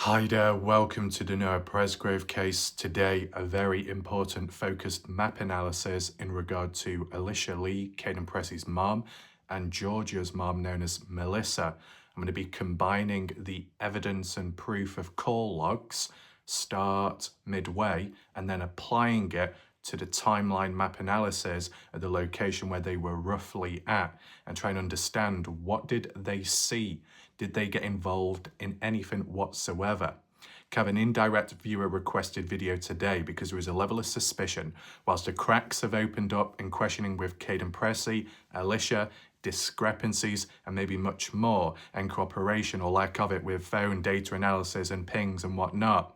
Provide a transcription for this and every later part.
Hi there, welcome to the Noah Presgrove case. Today, a very important focused map analysis in regard to Elisha Lee, Kaden Pressy's mom, and Georgia's mom, known as Melissa. I'm going to be combining the evidence and proof of call logs, start, midway, and then applying it to the timeline map analysis at the location where they were roughly at and try and understand what did they see. Did they get involved in anything whatsoever? I have an indirect viewer requested video today because there is a level of suspicion whilst the cracks have opened up in questioning with Kaden Pressy, Elisha, discrepancies and maybe much more, and cooperation or lack of it with phone data analysis and pings and whatnot.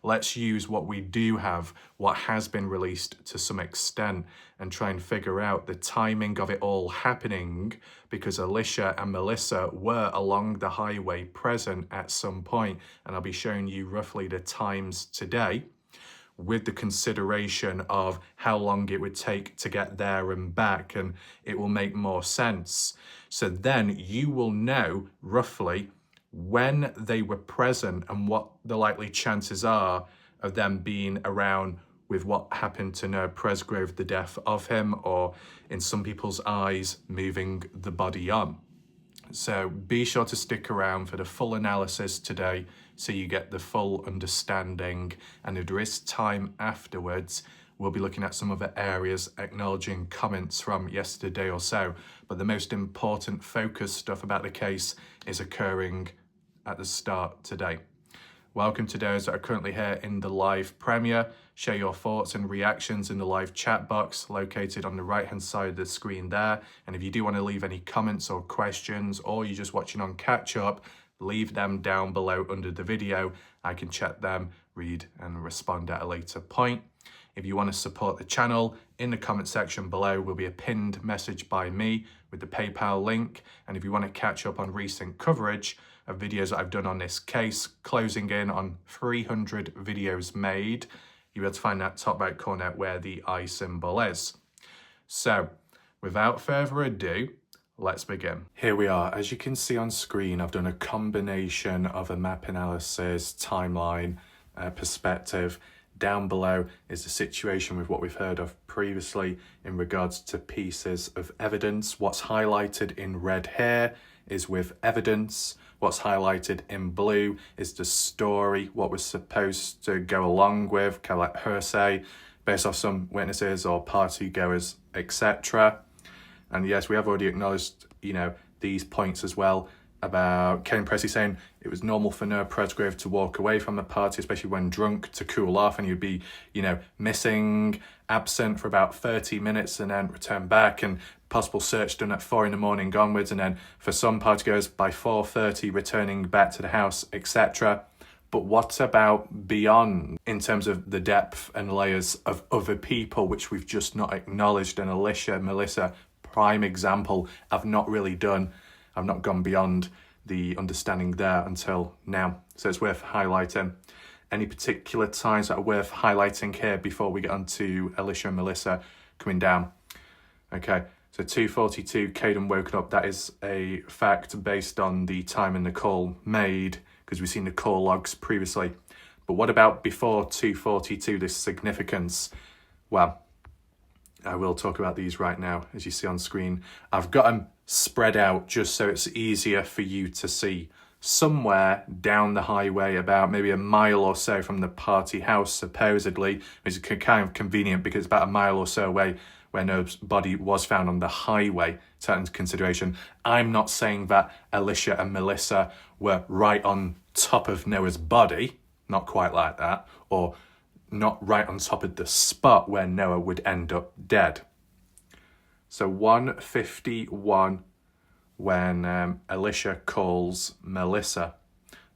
Let's use what we do have, what has been released to some extent, and try and figure out the timing of it all happening, because Elisha and Melissa were along the highway present at some point, and I'll be showing you roughly the times today with the consideration of how long it would take to get there and back, and it will make more sense. So then you will know roughly when they were present and what the likely chances are of them being around with what happened to Noah Presgrove, the death of him, or in some people's eyes, moving the body on. So be sure to stick around for the full analysis today so you get the full understanding, and if there is time afterwards, we'll be looking at some other areas, acknowledging comments from yesterday or so, but the most important focus stuff about the case is occurring at the start today. Welcome to those that are currently here in the live premiere. Share your thoughts and reactions in the live chat box located on the right hand side of the screen there. And if you do want to leave any comments or questions, or you're just watching on catch up, leave them down below under the video. I can check them, read and respond at a later point. If you want to support the channel, in the comment section below will be a pinned message by me with the PayPal link. And if you want to catch up on recent coverage of videos that I've done on this case, closing in on 300 videos made, you'll be able to find that top right corner where the I symbol is. So without further ado, let's begin. Here we are. As you can see on screen, I've done a combination of a map analysis, timeline, perspective. Down below is the situation with what we've heard of previously in regards to pieces of evidence. What's highlighted in red here is with evidence. What's highlighted in blue is the story, what was supposed to go along with, kind of like hearsay, based off some witnesses or party goers, etc. And yes, we have already acknowledged, these points as well about Kaden Pressy saying it was normal for Noah Presgrove to walk away from the party, especially when drunk, to cool off, and you'd be, missing, absent for about 30 minutes and then return back, and possible search done at 4 a.m. onwards, and then for some partygoers by 4:30 returning back to the house, etc. But what about beyond, in terms of the depth and layers of other people, which we've just not acknowledged? And Elisha, Melissa, prime example, I've not gone beyond the understanding there until now. So it's worth highlighting. Any particular times that are worth highlighting here before we get on to Elisha and Melissa coming down? Okay, so 2:42, Kaden woken up. That is a fact based on the time in the call made, because we've seen the call logs previously. But what about before 2:42, this significance? Well, I will talk about these right now, as you see on screen. I've got them spread out just so it's easier for you to see. Somewhere down the highway, about maybe a mile or so from the party house, supposedly, which is kind of convenient because it's about a mile or so away where Noah's body was found on the highway, taken into consideration. I'm not saying that Elisha and Melissa were right on top of Noah's body, not quite like that, or not right on top of the spot where Noah would end up dead. So 1:51 when Elisha calls Melissa,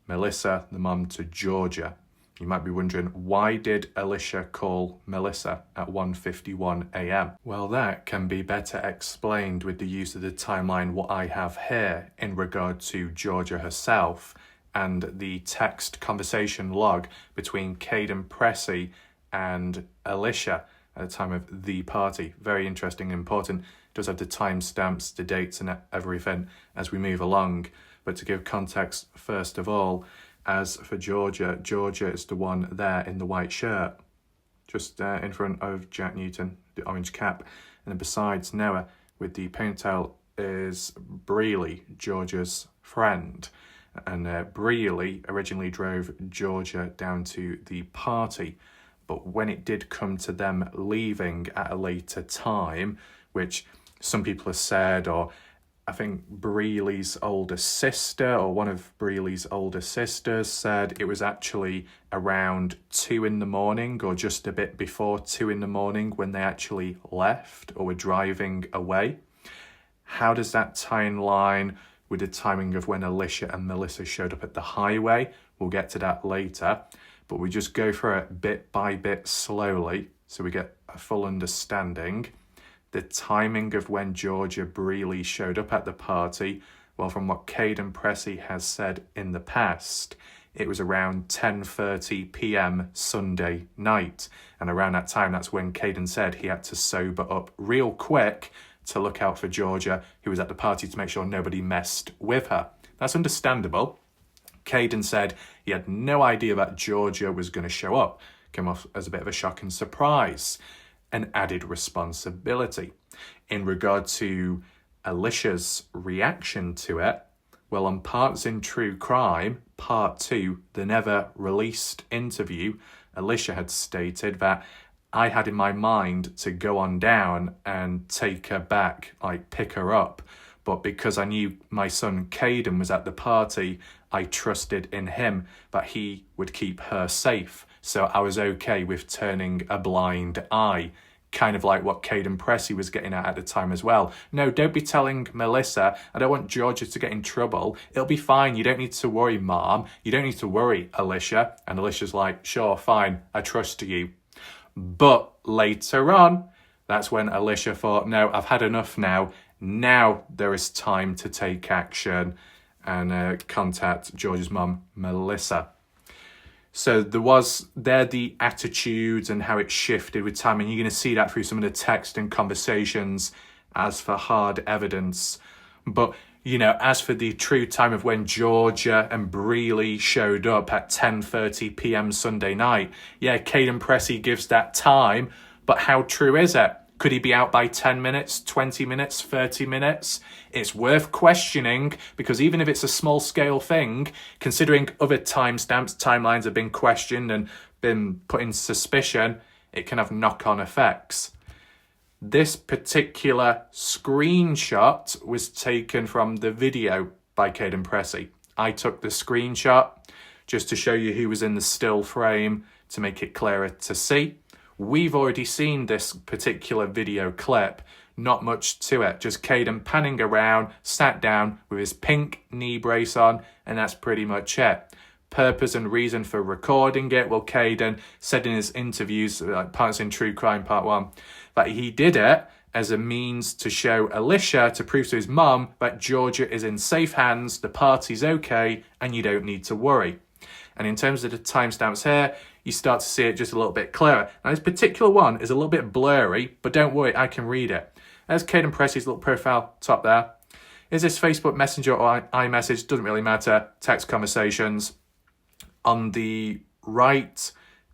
the mum to Georgia. You might be wondering, why did Elisha call Melissa at 1:51 a.m? Well, that can be better explained with the use of the timeline what I have here in regard to Georgia herself and the text conversation log between Kaden Pressy and Elisha at the time of the party. Very interesting and important. It does have the timestamps, the dates and everything as we move along. But to give context, first of all, as for Georgia, Georgia is the one there in the white shirt, just in front of Jack Newton, the orange cap. And then besides Noah with the ponytail is Breely, Georgia's friend. And Breely originally drove Georgia down to the party. But when it did come to them leaving at a later time, which some people have said, or I think Breely's older sister or one of Breely's older sisters said it was actually around 2 a.m. or just a bit before 2 a.m. when they actually left or were driving away. How does that tie in line with the timing of when Elisha and Melissa showed up at the highway? We'll get to that later, but we just go through it bit by bit slowly so we get a full understanding. The timing of when Georgia Breely showed up at the party, well, from what Kaden Pressy has said in the past, it was around 10:30 p.m. Sunday night. And around that time, that's when Kaden said he had to sober up real quick to look out for Georgia, who was at the party, to make sure nobody messed with her. That's understandable. Kaden said he had no idea that Georgia was going to show up. Came off as a bit of a shock and surprise. An added responsibility. In regard to Elisha's reaction to it, well, on Parts in True Crime, Part 2, the never released interview, Elisha had stated that I had in my mind to go on down and take her back, like pick her up. But because I knew my son Kaden was at the party, I trusted in him that he would keep her safe. So I was okay with turning a blind eye. Kind of like what Kaden Pressy was getting at the time as well. No, don't be telling Melissa, I don't want Georgia to get in trouble. It'll be fine. You don't need to worry, Mom. You don't need to worry, Elisha. And Alicia's like, sure, fine. I trust you. But later on, that's when Elisha thought, no, I've had enough now. Now there is time to take action and contact Georgia's mum, Melissa. So there the attitudes and how it shifted with time, and you're going to see that through some of the text and conversations as for hard evidence. But, as for the true time of when Georgia and Breely showed up at 10:30 p.m. Sunday night, Kaden Pressy gives that time, but how true is it? Could he be out by 10 minutes, 20 minutes, 30 minutes? It's worth questioning, because even if it's a small scale thing, considering other timestamps, timelines have been questioned and been put in suspicion, it can have knock-on effects. This particular screenshot was taken from the video by Kaden Pressy. I took the screenshot just to show you who was in the still frame to make it clearer to see. We've already seen this particular video clip, not much to it, just Kaden panning around, sat down with his pink knee brace on, and that's pretty much it. Purpose and reason for recording it, well, Kaden said in his interviews, like Parts in True Crime Part 1, that he did it as a means to show Elisha, to prove to his mum that Georgia is in safe hands, the party's okay, and you don't need to worry. And in terms of the timestamps here, you start to see it just a little bit clearer. Now, this particular one is a little bit blurry, but don't worry, I can read it. There's Kaden Pressy's little profile top there. Is this Facebook Messenger or iMessage? Doesn't really matter. Text conversations. On the right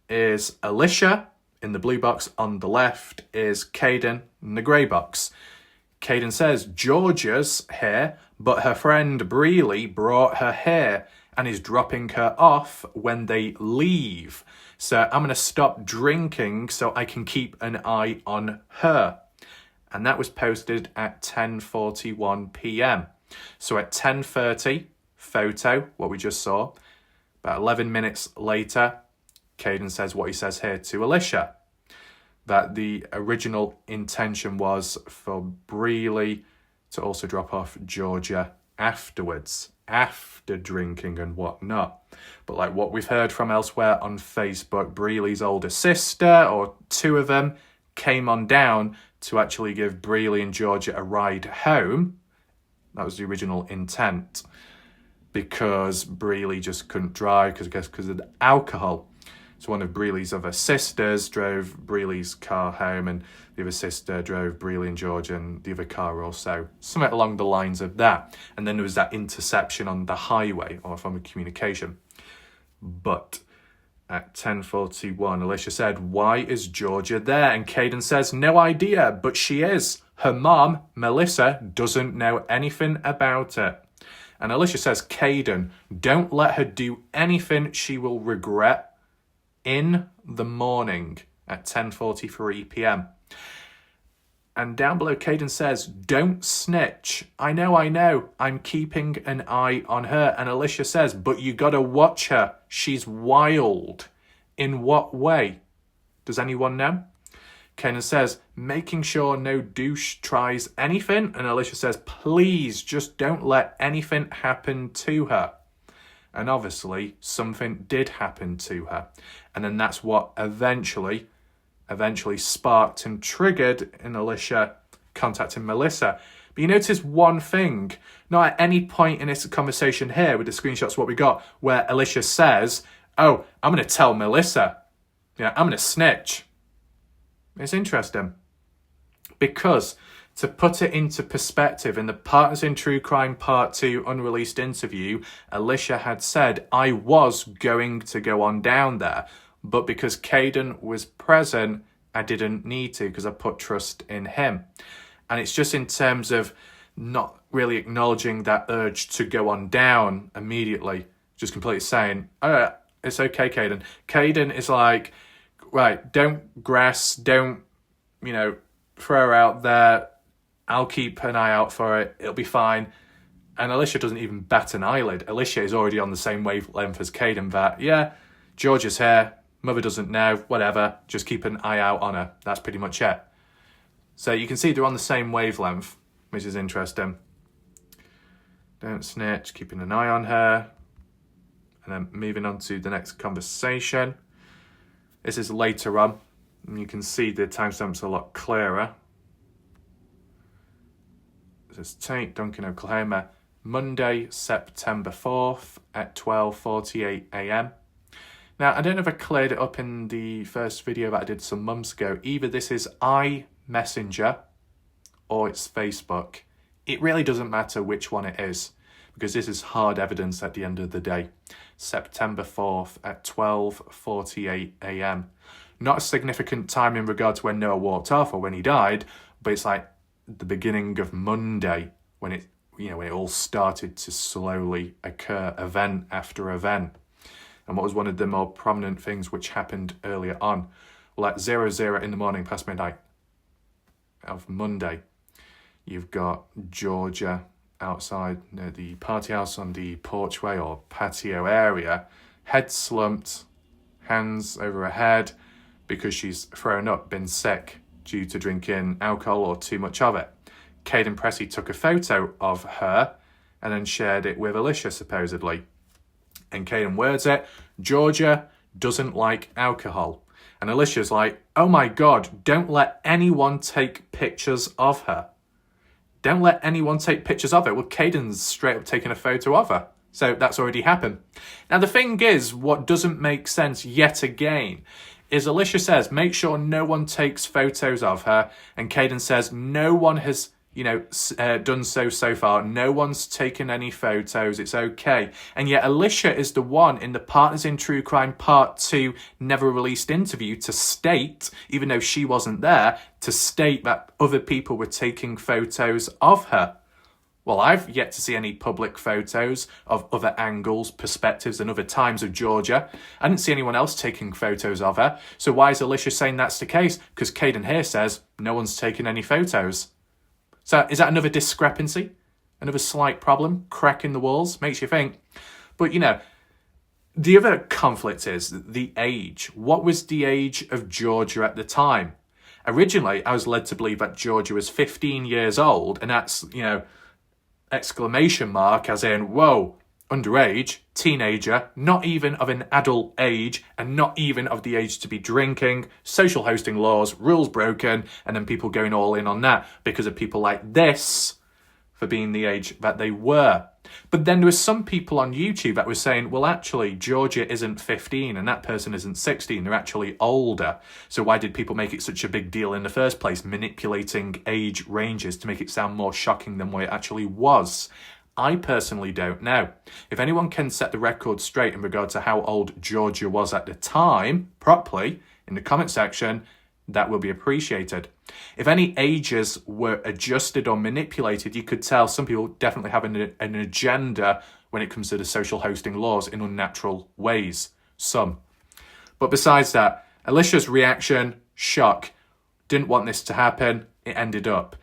is Elisha in the blue box. On the left is Kaden in the grey box. Kaden says, Georgia's here, but her friend Breely brought her here and is dropping her off when they leave. So I'm going to stop drinking so I can keep an eye on her. And that was posted at 10:41 p.m. So at 10:30, photo, what we just saw. About 11 minutes later, Kaden says what he says here to Elisha. That the original intention was for Breely to also drop off Georgia afterwards, after drinking and whatnot. But like what we've heard from elsewhere on Facebook, Breely's older sister, or two of them, came on down to actually give Breely and Georgia a ride home. That was the original intent, because Breely just couldn't drive because of the alcohol. So one of Breely's other sisters drove Breely's car home, and the other sister drove Breely and Georgia and the other car also. Something along the lines of that. And then there was that interception on the highway or form of communication. But at 10:41, Elisha said, "Why is Georgia there?" And Kaden says, "No idea, but she is. Her mom, Melissa, doesn't know anything about it." And Elisha says, "Kaden, don't let her do anything she will regret in the morning," at 10:43 p.m. And down below, Kaden says, "Don't snitch. I know, I'm keeping an eye on her." And Elisha says, "But you gotta watch her. She's wild." In what way? Does anyone know? Kaden says, "Making sure no douche tries anything." And Elisha says, "Please, just don't let anything happen to her." And obviously, something did happen to her. And then that's what eventually sparked and triggered in Elisha contacting Melissa. But you notice one thing, not at any point in this conversation here with the screenshots what we got, where Elisha says, "Oh, I'm going to tell Melissa. Yeah, I'm going to snitch." It's interesting because, to put it into perspective, in the Partners in True Crime Part 2 unreleased interview, Elisha had said, "I was going to go on down there, but because Kaden was present, I didn't need to because I put trust in him." And it's just in terms of not really acknowledging that urge to go on down immediately, just completely saying, "Oh, it's okay, Kaden." Kaden is like, right, don't grass, don't, throw her out there. I'll keep an eye out for it. It'll be fine. And Elisha doesn't even bat an eyelid. Elisha is already on the same wavelength as Kaden that, yeah, Georgia's here. Mother doesn't know, whatever. Just keep an eye out on her. That's pretty much it. So you can see they're on the same wavelength, which is interesting. Don't snitch, keeping an eye on her. And then moving on to the next conversation. This is later on, and you can see the timestamps a lot clearer. This is Tate, Duncan, Oklahoma, Monday, September 4th at 12:48 a.m. Now, I don't know if I cleared it up in the first video that I did some months ago. Either this is iMessenger or it's Facebook. It really doesn't matter which one it is, because this is hard evidence at the end of the day. September 4th at 12:48 a.m. Not a significant time in regard to when Noah walked off or when he died, but it's like the beginning of Monday when it all started to slowly occur, event after event. And what was one of the more prominent things which happened earlier on? Well, at 00 in the morning past midnight of Monday, you've got Georgia outside the party house on the porchway or patio area, head slumped, hands over her head because she's thrown up, been sick due to drinking alcohol or too much of it. Kaden Pressy took a photo of her and then shared it with Elisha, supposedly. And Kaden words it, "Georgia doesn't like alcohol." And Elisha's like, "Oh my God, don't let anyone take pictures of her." Don't let anyone take pictures of her. Well, Kaden's straight up taking a photo of her. So that's already happened. Now, the thing is, what doesn't make sense yet again is Elisha says, make sure no one takes photos of her. And Kaden says, no one has done so far. No one's taken any photos. It's okay. And yet Elisha is the one in the Partners in True Crime Part 2 never released interview to state, even though she wasn't there, to state that other people were taking photos of her. Well, I've yet to see any public photos of other angles, perspectives, and other times of Georgia. I didn't see anyone else taking photos of her. So why is Elisha saying that's the case? Because Kaden here says no one's taken any photos. So is that another discrepancy? Another slight problem? Crack in the walls? Makes you think. But, the other conflict is the age. What was the age of Georgia at the time? Originally, I was led to believe that Georgia was 15 years old, and that's, exclamation mark as in, whoa, underage, teenager, not even of an adult age, and not even of the age to be drinking, social hosting laws, rules broken, and then people going all in on that because of people like this for being the age that they were. But then there were some people on YouTube that were saying, well, actually, Georgia isn't 15 and that person isn't 16. They're actually older. So why did people make it such a big deal in the first place, manipulating age ranges to make it sound more shocking than what it actually was? I personally don't know. If anyone can set the record straight in regard to how old Georgia was at the time, properly, in the comment section, that will be appreciated. If any ages were adjusted or manipulated, you could tell some people definitely have an agenda when it comes to the social hosting laws in unnatural ways. Some. But besides that, Elisha's reaction, shock, didn't want this to happen, it ended up.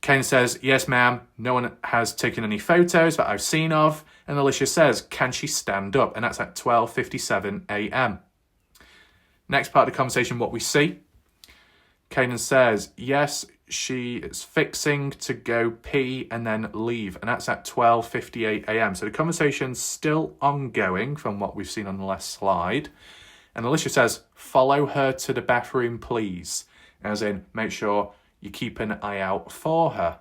Kaden says, yes, ma'am, no one has taken any photos that I've seen of. And Elisha says, can she stand up? And that's at 12:57 a.m. Next part of the conversation, what we see. Kaden says, yes, she is fixing to go pee and then leave. And that's at 12:58 a.m. So the conversation's still ongoing from what we've seen on the last slide. And Elisha says, follow her to the bathroom, please. As in, make sure you keep an eye out for her.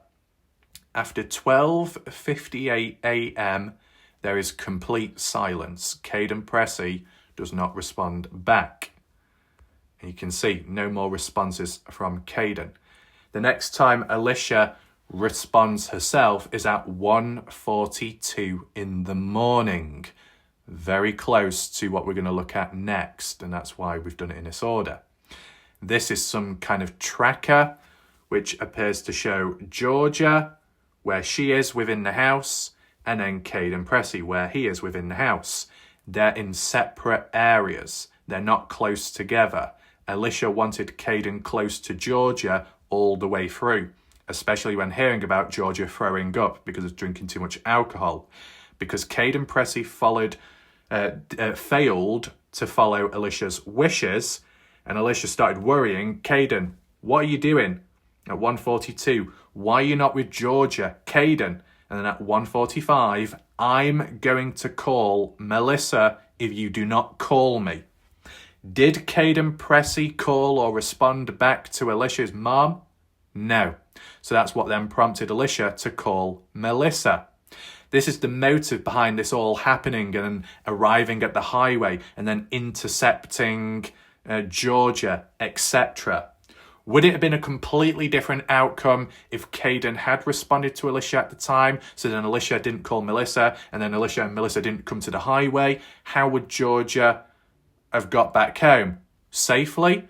After 12:58 a.m., there is complete silence. Kaden Pressy does not respond back. And you can see no more responses from Kaden. The next time Elisha responds herself is at 1:42 in the morning. Very close to what we're going to look at next, and that's why we've done it in this order. This is some kind of tracker which appears to show Georgia, where she is within the house, and then Kaden Pressy, where he is within the house. They're in separate areas. They're not close together. Elisha wanted Kaden close to Georgia all the way through, especially when hearing about Georgia throwing up because of drinking too much alcohol. Because Kaden Pressy failed to follow Elisha's wishes, and Elisha started worrying, Kaden, what are you doing? At 1:42, why are you not with Georgia? Kaden. And then at 1:45, I'm going to call Melissa if you do not call me. Did Kaden Pressy call or respond back to Elisha's mom? No. So that's what then prompted Elisha to call Melissa. This is the motive behind this all happening and arriving at the highway and then intercepting Georgia, etc. Would it have been a completely different outcome if Kaden had responded to Elisha at the time, so then Elisha didn't call Melissa, and then Elisha and Melissa didn't come to the highway? How would Georgia have got back home? Safely?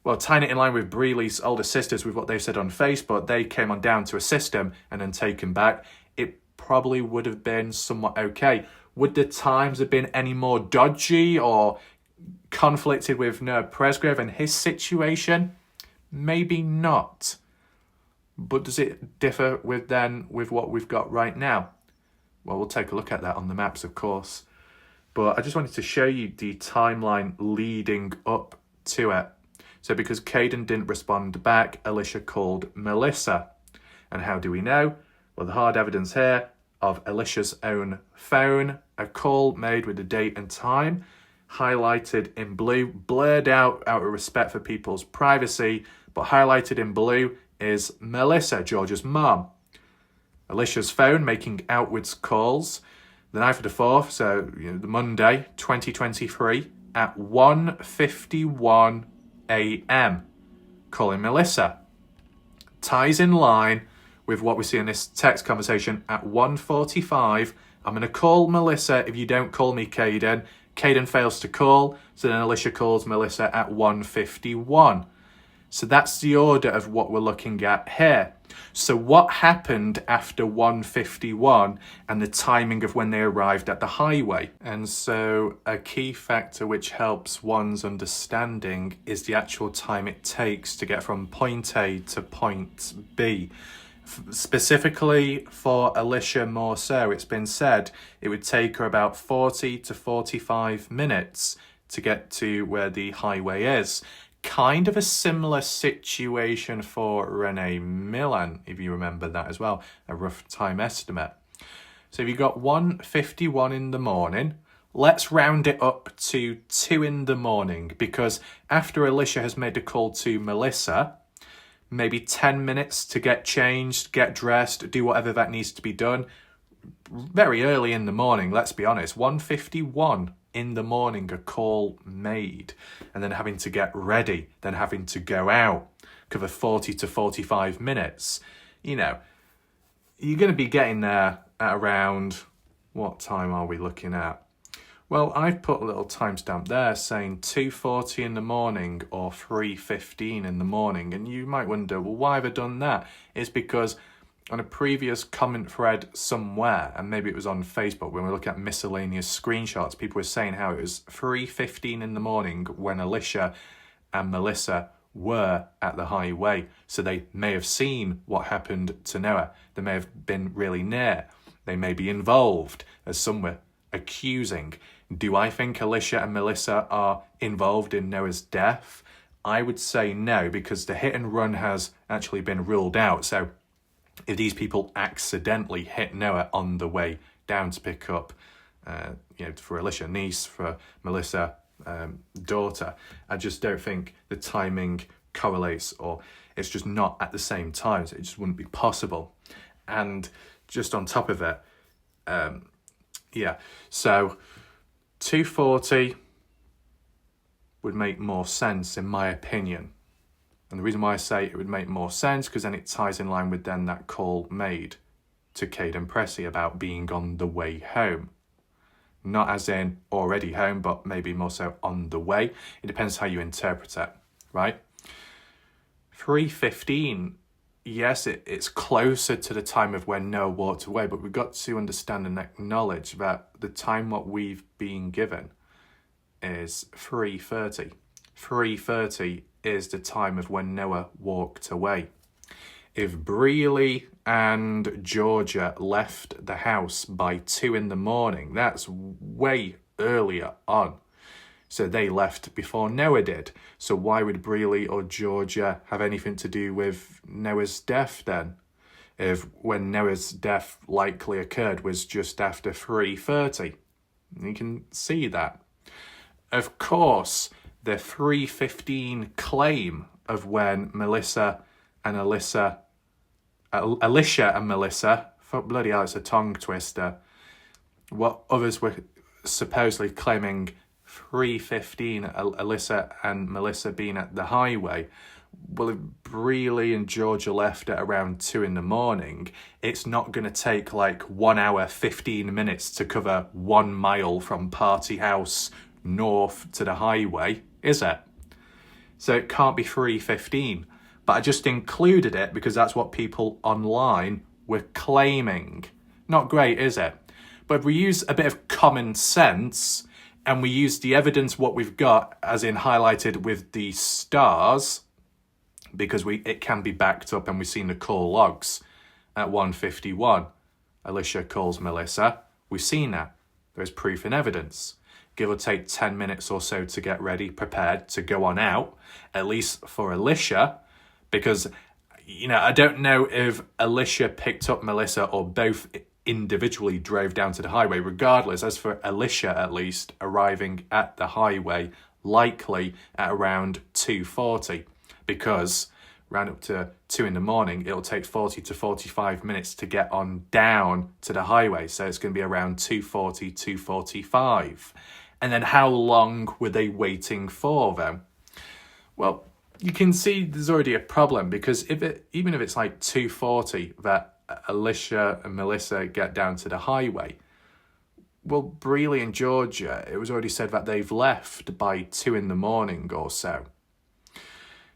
Well, tying it in line with Breeley's older sisters with what they've said on Facebook, they came on down to assist him and then taken back. It probably would have been somewhat okay. Would the times have been any more dodgy or conflicted with Noah Presgrove and his situation? Maybe not. But does it differ with what we've got right now? Well, we'll take a look at that on the maps, of course. But I just wanted to show you the timeline leading up to it. So because Kaden didn't respond back, Elisha called Melissa. And how do we know? Well, the hard evidence here of Elisha's own phone, a call made with the date and time, highlighted in blue, blurred out of respect for people's privacy, but highlighted in blue is Melissa, Georgia's mom. Elisha's phone making outwards calls. The night of the 4th, so the Monday, 2023, at 1:51 a.m. calling Melissa. Ties in line with what we see in this text conversation at 1:45. I'm going to call Melissa if you don't call me, Kaden. Kaden fails to call, so then Elisha calls Melissa at 1:51. So that's the order of what we're looking at here. So what happened after 1:51 and the timing of when they arrived at the highway? And so a key factor which helps one's understanding is the actual time it takes to get from point A to point B. Specifically for Elisha more so, it's been said it would take her about 40 to 45 minutes to get to where the highway is. Kind of a similar situation for Renee Millan, if you remember that as well, a rough time estimate. So if you got 1:51 in the morning, let's round it up to 2 in the morning, because after Elisha has made a call to Melissa, maybe 10 minutes to get changed, get dressed, do whatever that needs to be done. Very early in the morning, let's be honest, 1:51 in the morning, a call made, and then having to get ready, then having to go out, cover 40 to 45 minutes. You're going to be getting there at around, what time are we looking at? Well, I've put a little timestamp there saying 2:40 in the morning or 3:15 in the morning. And you might wonder, well, why have I done that? It's because on a previous comment thread somewhere, and maybe it was on Facebook when we were looking at miscellaneous screenshots, people were saying how it was 3:15 in the morning when Elisha and Melissa were at the highway. So they may have seen what happened to Noah. They may have been really near. They may be involved, as some were accusing. Do I think Elisha and Melissa are involved in Noah's death? I would say no, because the hit and run has actually been ruled out. So if these people accidentally hit Noah on the way down to pick up, for Elisha, niece, for Melissa, daughter, I just don't think the timing correlates, or it's just not at the same time. So it just wouldn't be possible. And just on top of it, so 2:40 would make more sense in my opinion. And the reason why I say it would make more sense, because then it ties in line with then that call made to Kaden Pressy about being on the way home. Not as in already home, but maybe more so on the way. It depends how you interpret it, right? 3:15, yes, it's closer to the time of when Noah walked away, but we've got to understand and acknowledge that the time what we've been given is 3:30. 3:30 is the time of when Noah walked away. If Breely and Georgia left the house by 2 in the morning, that's way earlier on. So they left before Noah did. So why would Breely or Georgia have anything to do with Noah's death then? If when Noah's death likely occurred was just after 3:30. You can see that. Of course, the 3:15 claim of when Elisha and Melissa, bloody hell, it's a tongue twister. What others were supposedly claiming 3:15, Elisha and Melissa being at the highway. Well, if Breely and Georgia left at around 2 in the morning, it's not going to take like 1 hour, 15 minutes to cover 1 mile from Party House north to the highway, is it? So it can't be 3:15. But I just included it because that's what people online were claiming. Not great, is it? But if we use a bit of common sense and we use the evidence what we've got, as in highlighted with the stars, because it can be backed up and we've seen the call logs at 1:51. Elisha calls Melissa. We've seen that. There's proof and evidence. Give or take 10 minutes or so to get ready, prepared to go on out, at least for Elisha. Because, I don't know if Elisha picked up Melissa or both individually drove down to the highway. Regardless, as for Elisha at least, arriving at the highway likely at around 2:40. Because round up to 2 in the morning, it'll take 40 to 45 minutes to get on down to the highway. So it's going to be around 2:40, 2:45. And then how long were they waiting for then? Well, you can see there's already a problem, because even if it's like 2:40 that Elisha and Melissa get down to the highway, well, Breely and Georgia, it was already said that they've left by 2 in the morning or so.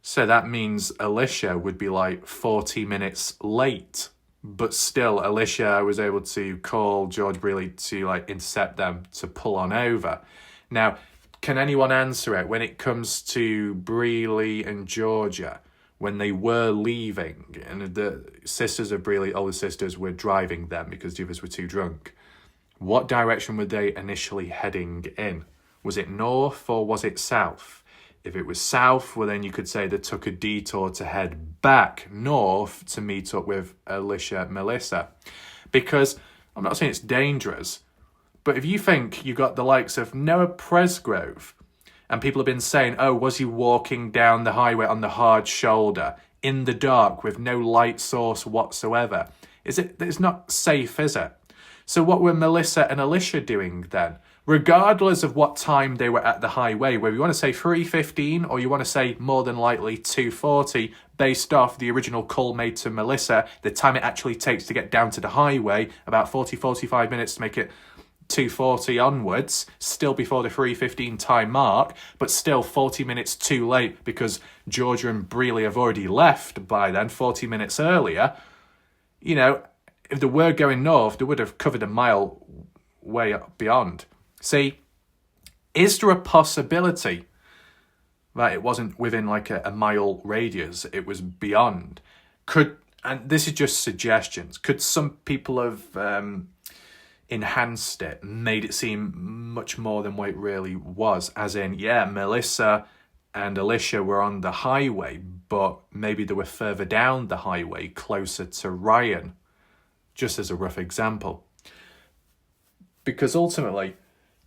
So that means Elisha would be like 40 minutes late. But still, Elisha was able to call George Breely to intercept them to pull on over. Now, can anyone answer it when it comes to Breely and Georgia, when they were leaving and the sisters of Breely, older sisters, were driving them because the others were too drunk? What direction were they initially heading in? Was it north or was it south? If it was south, well, then you could say they took a detour to head back north to meet up with Elisha and Melissa. Because I'm not saying it's dangerous, but if you think you got the likes of Noah Presgrove, and people have been saying, oh, was he walking down the highway on the hard shoulder, in the dark, with no light source whatsoever? It's not safe, is it? So what were Melissa and Elisha doing then? regardless of what time they were at the highway, whether you want to say 3:15 or you want to say more than likely 2:40, based off the original call made to Melissa, the time it actually takes to get down to the highway, about 45 minutes to make it 2:40 onwards, still before the 3:15 time mark, but still 40 minutes too late because Georgia and Breely have already left by then, 40 minutes earlier. You know, if they were going north, they would have covered a mile way beyond. See, is there a possibility that it wasn't within like a mile radius, it was beyond? And this is just suggestions, could some people have enhanced it, made it seem much more than what it really was? As in, yeah, Melissa and Elisha were on the highway, but maybe they were further down the highway, closer to Ryan, just as a rough example. Because ultimately,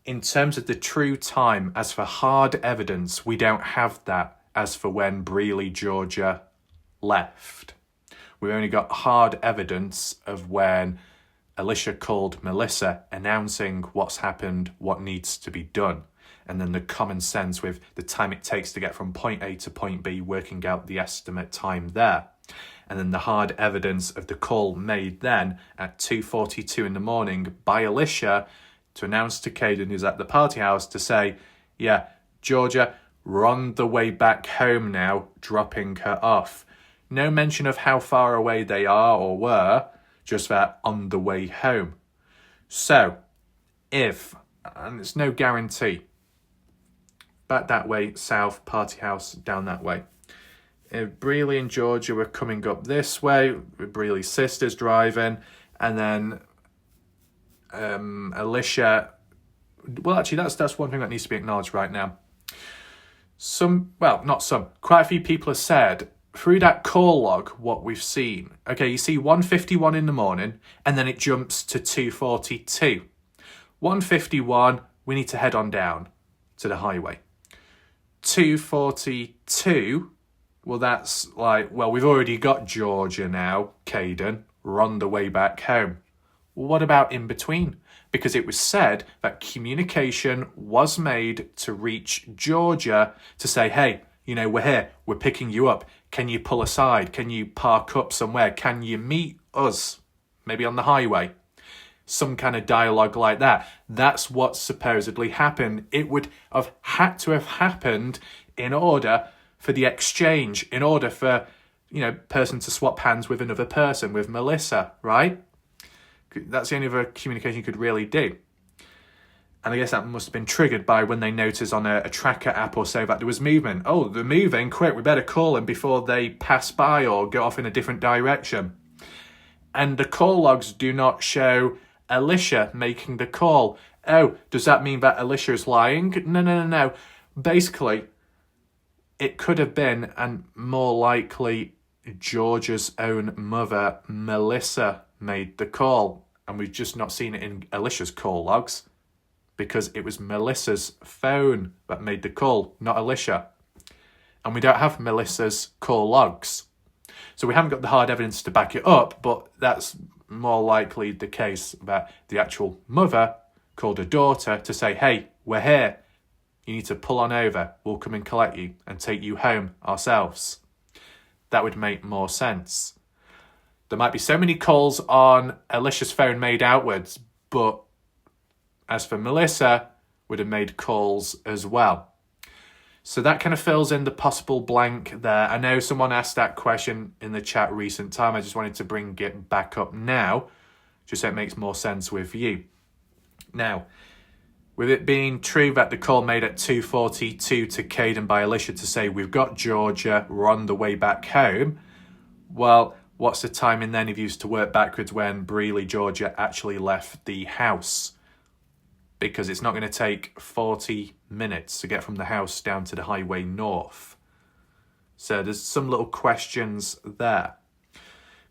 in terms of the true time, as for hard evidence, we don't have that as for when Breely, Georgia left. We've only got hard evidence of when Elisha called Melissa announcing what's happened, what needs to be done. And then the common sense with the time it takes to get from point A to point B, working out the estimate time there. And then the hard evidence of the call made then at 2:42 in the morning by Elisha to announce to Kaden, who's at the party house, to say, yeah, Georgia, we're on the way back home now, dropping her off. No mention of how far away they are or were, just that on the way home. So, if, and it's no guarantee, back that way, south, party house, down that way. If Breely and Georgia were coming up this way, with Breely's sisters driving, and then Elisha, well, actually, that's one thing that needs to be acknowledged right now. Quite a few people have said, through that call log, what we've seen, okay, you see 1:51 in the morning, and then it jumps to 2:42. 1:51, we need to head on down to the highway. 2:42, well, that's like, well, we've already got Georgia now, Kaden, we're on the way back home. Well, what about in between? Because it was said that communication was made to reach Georgia to say, hey, you know, we're here, we're picking you up. Can you pull aside? Can you park up somewhere? Can you meet us? Maybe on the highway. Some kind of dialogue like that. That's what supposedly happened. It would have had to have happened in order for the exchange, in order for, you know, person to swap hands with another person, with Melissa, right? That's the only other communication you could really do. And I guess that must have been triggered by when they noticed on a tracker app or so that there was movement. Oh, they're moving, quick, we better call them before they pass by or go off in a different direction. And the call logs do not show Elisha making the call. Oh, does that mean that Elisha is lying? No. Basically, it could have been, and more likely, Georgia's own mother, Melissa, made the call. And we've just not seen it in Elisha's call logs, because it was Melissa's phone that made the call, not Elisha. And we don't have Melissa's call logs. So we haven't got the hard evidence to back it up, but that's more likely the case that the actual mother called her daughter to say, hey, we're here. You need to pull on over. We'll come and collect you and take you home ourselves. That would make more sense. There might be so many calls on Elisha's phone made outwards, but as for Melissa, would have made calls as well. So that kind of fills in the possible blank there. I know someone asked that question in the chat recent time. I just wanted to bring it back up now, just so it makes more sense with you. Now, with it being true that the call made at 2:42 to Kaden by Elisha to say, we've got Georgia, we're on the way back home. Well, what's the timing then if you used to work backwards when Breely, Georgia actually left the house? Because it's not going to take 40 minutes to get from the house down to the highway north. So there's some little questions there.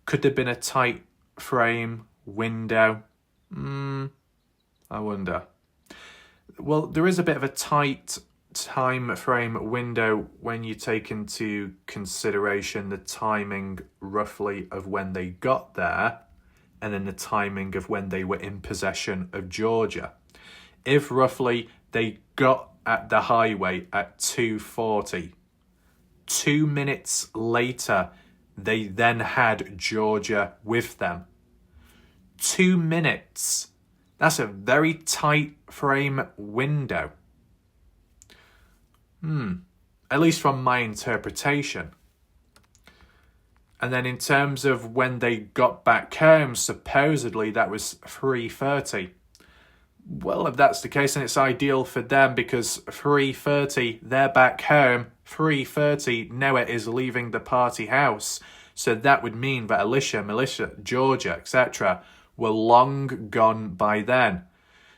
Could there have been a tight frame window? I wonder. Well, there is a bit of a tight time frame window when you take into consideration the timing roughly of when they got there and then the timing of when they were in possession of Georgia. If roughly they got at the highway at 2:40, 2 minutes later, they then had Georgia with them. 2 minutes. That's a very tight frame window. At least from my interpretation. And then in terms of when they got back home, supposedly that was 3:30. Well, if that's the case, then it's ideal for them because 3:30, they're back home. 3:30, Noah is leaving the party house. So that would mean that Elisha, Melissa, Georgia, etc. were long gone by then.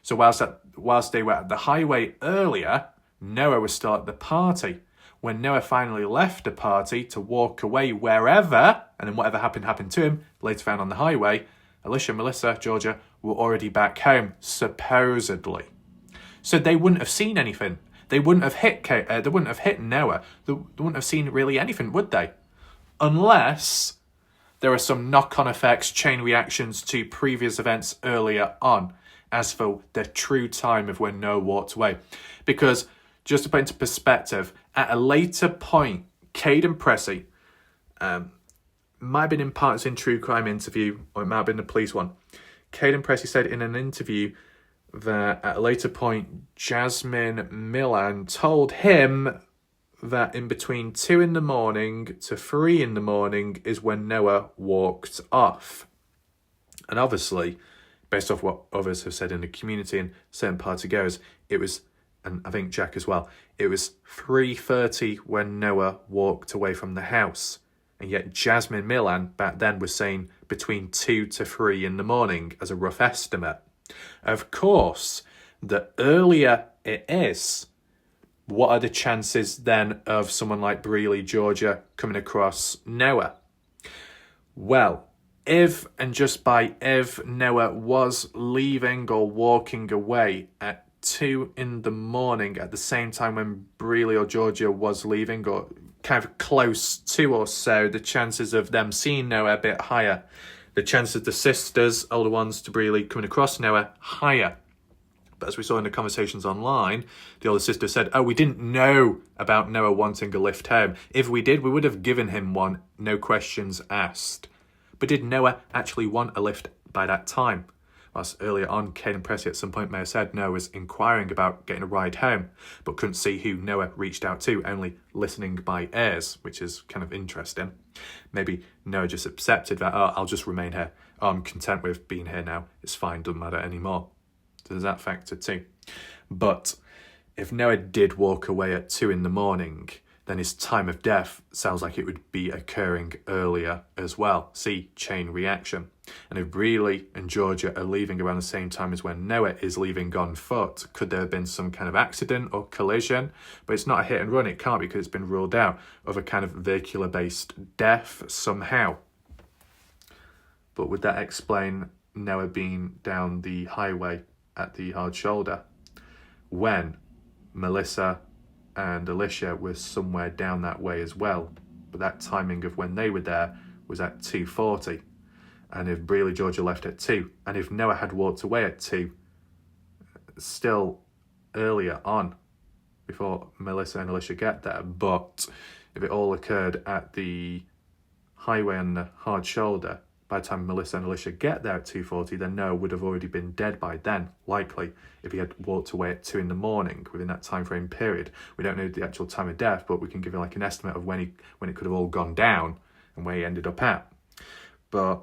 So whilst they were at the highway earlier, Noah was still at the party. When Noah finally left the party to walk away wherever, and then whatever happened to him, later found on the highway, Elisha, Melissa, Georgia were already back home, supposedly. So they wouldn't have seen anything. They wouldn't have hit Noah. They wouldn't have seen really anything, would they? Unless there are some knock-on effects, chain reactions to previous events earlier on, as for the true time of when Noah walked away. Because, just to put into perspective, at a later point, Kaden Pressy, might have been in Partisan True Crime interview, or it might have been the police one. Kaden Pressy said in an interview that at a later point, Jasmine Millan told him that in between 2 a.m. to 3 a.m. is when Noah walked off. And obviously, based off what others have said in the community and certain party goers, it was, and I think Jack as well, it was 3:30 when Noah walked away from the house. And yet Jasmine Millan back then was saying between 2 to 3 a.m. as a rough estimate. Of course, the earlier it is, what are the chances then of someone like Brealey, Georgia, coming across Noah? Well, if and just by if Noah was leaving or walking away at 2 a.m. at the same time when Brealey or Georgia was leaving, or kind of close to or so, the chances of them seeing Noah are a bit higher. The chances of the sisters, older ones to Brealey, coming across Noah, higher. But as we saw in the conversations online, the older sister said, we didn't know about Noah wanting a lift home. If we did, we would have given him one, no questions asked. But did Noah actually want a lift by that time? Whilst earlier on, Kaden Pressy at some point may have said Noah was inquiring about getting a ride home, but couldn't see who Noah reached out to, only listening by ears, which is kind of interesting. Maybe Noah just accepted that, I'll just remain here. I'm content with being here now. It's fine, doesn't matter anymore. So there's that factor too. But if Noah did walk away at 2 a.m, then his time of death sounds like it would be occurring earlier as well. See, chain reaction. And if Brealey and Georgia are leaving around the same time as when Noah is leaving on foot, could there have been some kind of accident or collision? But it's not a hit and run, it can't, because it's been ruled out of a kind of vehicular-based death somehow. But would that explain Noah being down the highway at the hard shoulder when Melissa and Elisha were somewhere down that way as well? But that timing of when they were there was at 2:40. And if Brealey, Georgia left at 2, and if Noah had walked away at 2, still earlier on, before Melissa and Elisha get there. But if it all occurred at the highway on the hard shoulder, by the time Melissa and Elisha get there at 2:40, then Noah would have already been dead by then, likely, if he had walked away at 2 a.m. within that time frame period. We don't know the actual time of death, but we can give you like an estimate of when it could have all gone down and where he ended up at. But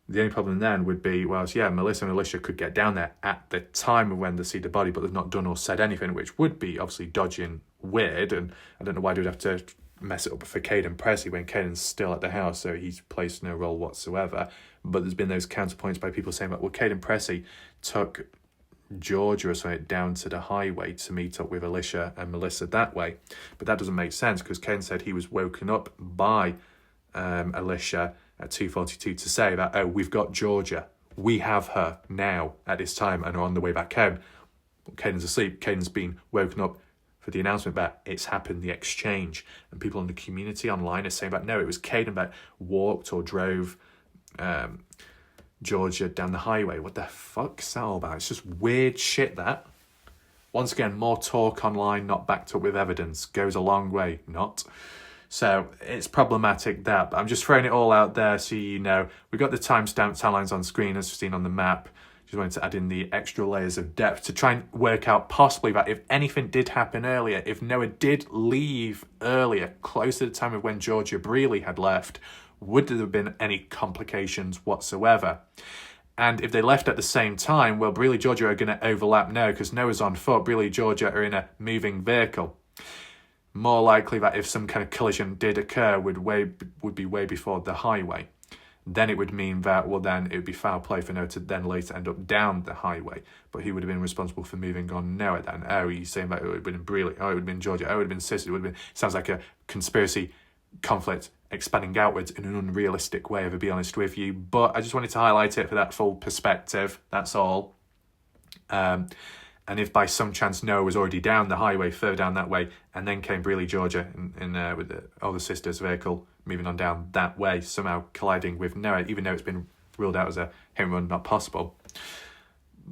the only problem then would be, Melissa and Elisha could get down there at the time of when they see the body, but they've not done or said anything, which would be obviously dodgy and weird. And I don't know why they would have to mess it up for Kaden Pressy when Kaden's still at the house, so he's placed no role whatsoever. But there's been those counterpoints by people saying, Kaden Pressy took Georgia or something down to the highway to meet up with Elisha and Melissa that way. But that doesn't make sense, because Kaden said he was woken up by Elisha at 2:42 to say that, we've got Georgia. We have her now at this time and are on the way back home. Caden's asleep. Caden's been woken up for the announcement that it's happened, the exchange. And people in the community online are saying no, it was Kaden that walked or drove Georgia down the highway. What the fuck's that all about? It's just weird shit, that. Once again, more talk online, not backed up with evidence. Goes a long way, not. So it's problematic, that. But I'm just throwing it all out there so you know. We've got the timestamp timelines on screen as seen on the map. Just wanted to add in the extra layers of depth to try and work out possibly that if anything did happen earlier, if Noah did leave earlier, close to the time of when Georgia Brealey had left, would there have been any complications whatsoever? And if they left at the same time, well, Brealey and Georgia are going to overlap now because Noah's on foot, Brealey and Georgia are in a moving vehicle. More likely that if some kind of collision did occur, would be way before the highway. Then it would mean that, well, then it would be foul play for Noah to then later end up down the highway. But he would have been responsible for moving on Noah then. Oh, you're saying that it would have been Brealey. Oh, it would have been Georgia. Oh, it would have been Sis. It would have been... Sounds like a conspiracy conflict expanding outwards in an unrealistic way, if I be honest with you. But I just wanted to highlight it for that full perspective. That's all. And if by some chance Noah was already down the highway, further down that way, and then came Brealey Georgia in with the older sister's vehicle moving on down that way, somehow colliding with Noah, even though it's been ruled out as a hit and run, not possible,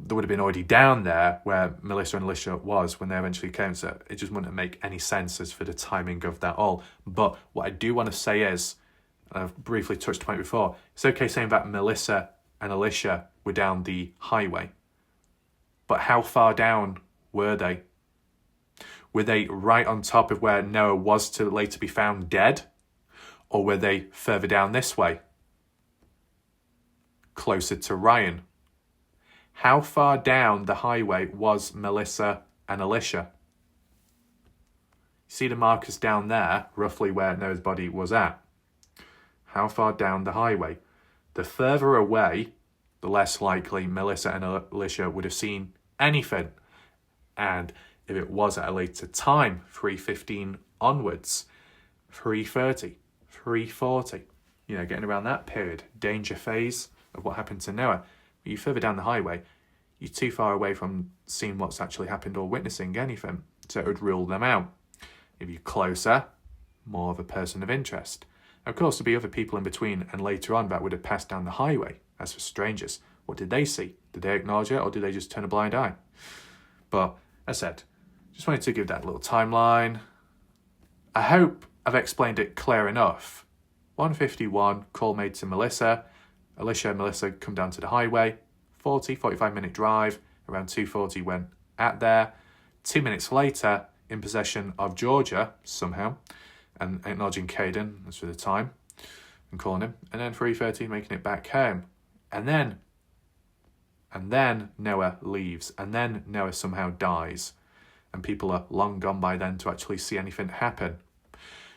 they would have been already down there where Melissa and Elisha was when they eventually came. So it just wouldn't make any sense as for the timing of that all. But what I do want to say is, and I've briefly touched on it before, it's okay saying that Melissa and Elisha were down the highway. But how far down were they? Were they right on top of where Noah was to later be found dead? Or were they further down this way? Closer to Ryan? How far down the highway was Melissa and Elisha? See the markers down there, roughly where Noah's body was at. How far down the highway? The further away, the less likely Melissa and Elisha would have seen anything. And if it was at a later time, 3:15 onwards, 3:30, 3:40, getting around that period, danger phase of what happened to Noah. You're further down the highway, you're too far away from seeing what's actually happened or witnessing anything, so it would rule them out. If you're closer, more of a person of interest. Of course, there'd be other people in between and later on that would have passed down the highway. As for strangers, what did they see? Did they acknowledge it or did they just turn a blind eye? But, as I said, just wanted to give that little timeline. I hope I've explained it clear enough. 1:51, call made to Melissa. Elisha and Melissa come down to the highway. 45 minute drive. Around 2:40 went at there. 2 minutes later, in possession of Georgia, somehow, and acknowledging Kaden, as for the time, and calling him. And then 3:30, making it back home. And then Noah leaves. And then Noah somehow dies. And people are long gone by then to actually see anything happen.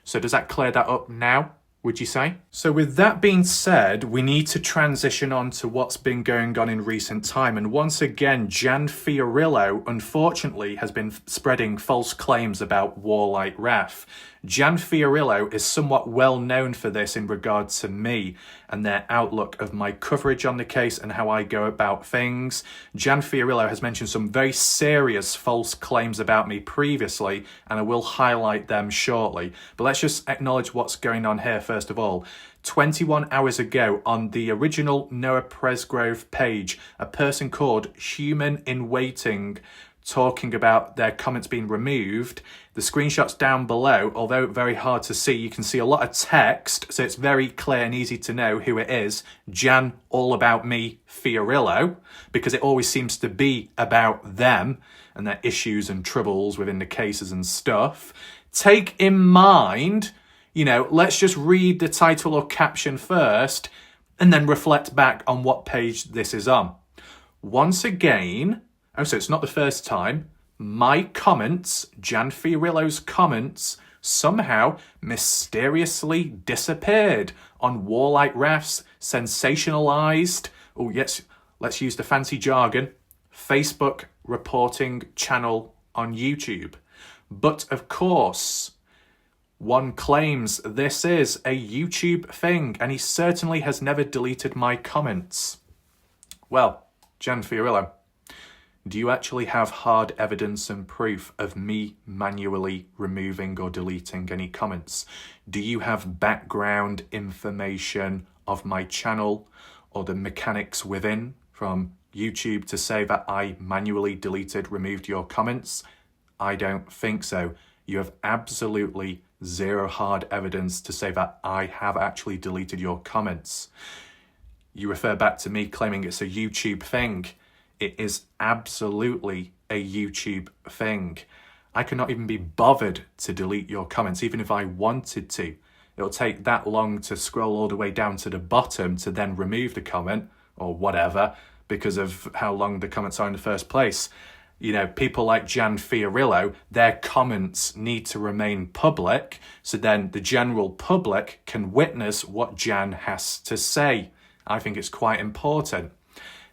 So does that clear that up now, would you say? So with that being said, we need to transition on to what's been going on in recent time. And once again, Jan Fiorillo, unfortunately, has been spreading false claims about Warlight Raf. Jan Fiorillo is somewhat well known for this in regard to me and their outlook of my coverage on the case and how I go about things. Jan Fiorillo has mentioned some very serious false claims about me previously, and I will highlight them shortly. But let's just acknowledge what's going on here first of all. 21 hours ago, on the original Noah Presgrove page, a person called Human in Waiting talking about their comments being removed. The screenshots down below, although very hard to see, you can see a lot of text, so it's very clear and easy to know who it is. Jan, all about me, Fiorillo, because it always seems to be about them and their issues and troubles within the cases and stuff. Take in mind, let's just read the title or caption first and then reflect back on what page this is on. Once again, so it's not the first time, my comments, Jan Fiorillo's comments, somehow mysteriously disappeared on Warlight Raf's sensationalised, let's use the fancy jargon, Facebook reporting channel on YouTube. But of course, one claims this is a YouTube thing, and he certainly has never deleted my comments. Well, Jan Fiorillo, do you actually have hard evidence and proof of me manually removing or deleting any comments? Do you have background information of my channel or the mechanics within from YouTube to say that I manually removed your comments? I don't think so. You have absolutely zero hard evidence to say that I have actually deleted your comments. You refer back to me claiming it's a YouTube thing. It is absolutely a YouTube thing. I cannot even be bothered to delete your comments, even if I wanted to. It'll take that long to scroll all the way down to the bottom to then remove the comment or whatever because of how long the comments are in the first place. You know, people like Jan Fiorillo, their comments need to remain public so then the general public can witness what Jan has to say. I think it's quite important.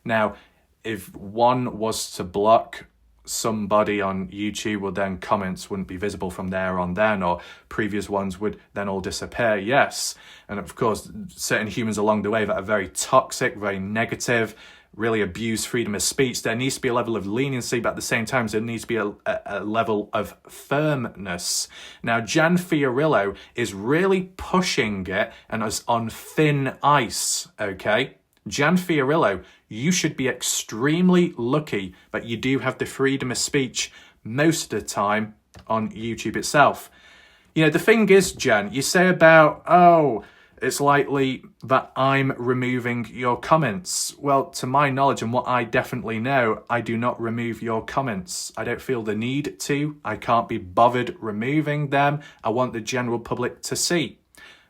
Now, if one was to block somebody on YouTube, well then comments wouldn't be visible from there on then, or previous ones would then all disappear, yes. And of course, certain humans along the way that are very toxic, very negative, really abuse freedom of speech. There needs to be a level of leniency, but at the same time, there needs to be a level of firmness. Now, Jan Fiorillo is really pushing it and is on thin ice, okay? Jan Fiorillo, you should be extremely lucky that you do have the freedom of speech most of the time on YouTube itself. You know, the thing is, Jan, you say about, oh, it's likely that I'm removing your comments. Well, to my knowledge and what I definitely know, I do not remove your comments. I don't feel the need to. I can't be bothered removing them. I want the general public to see.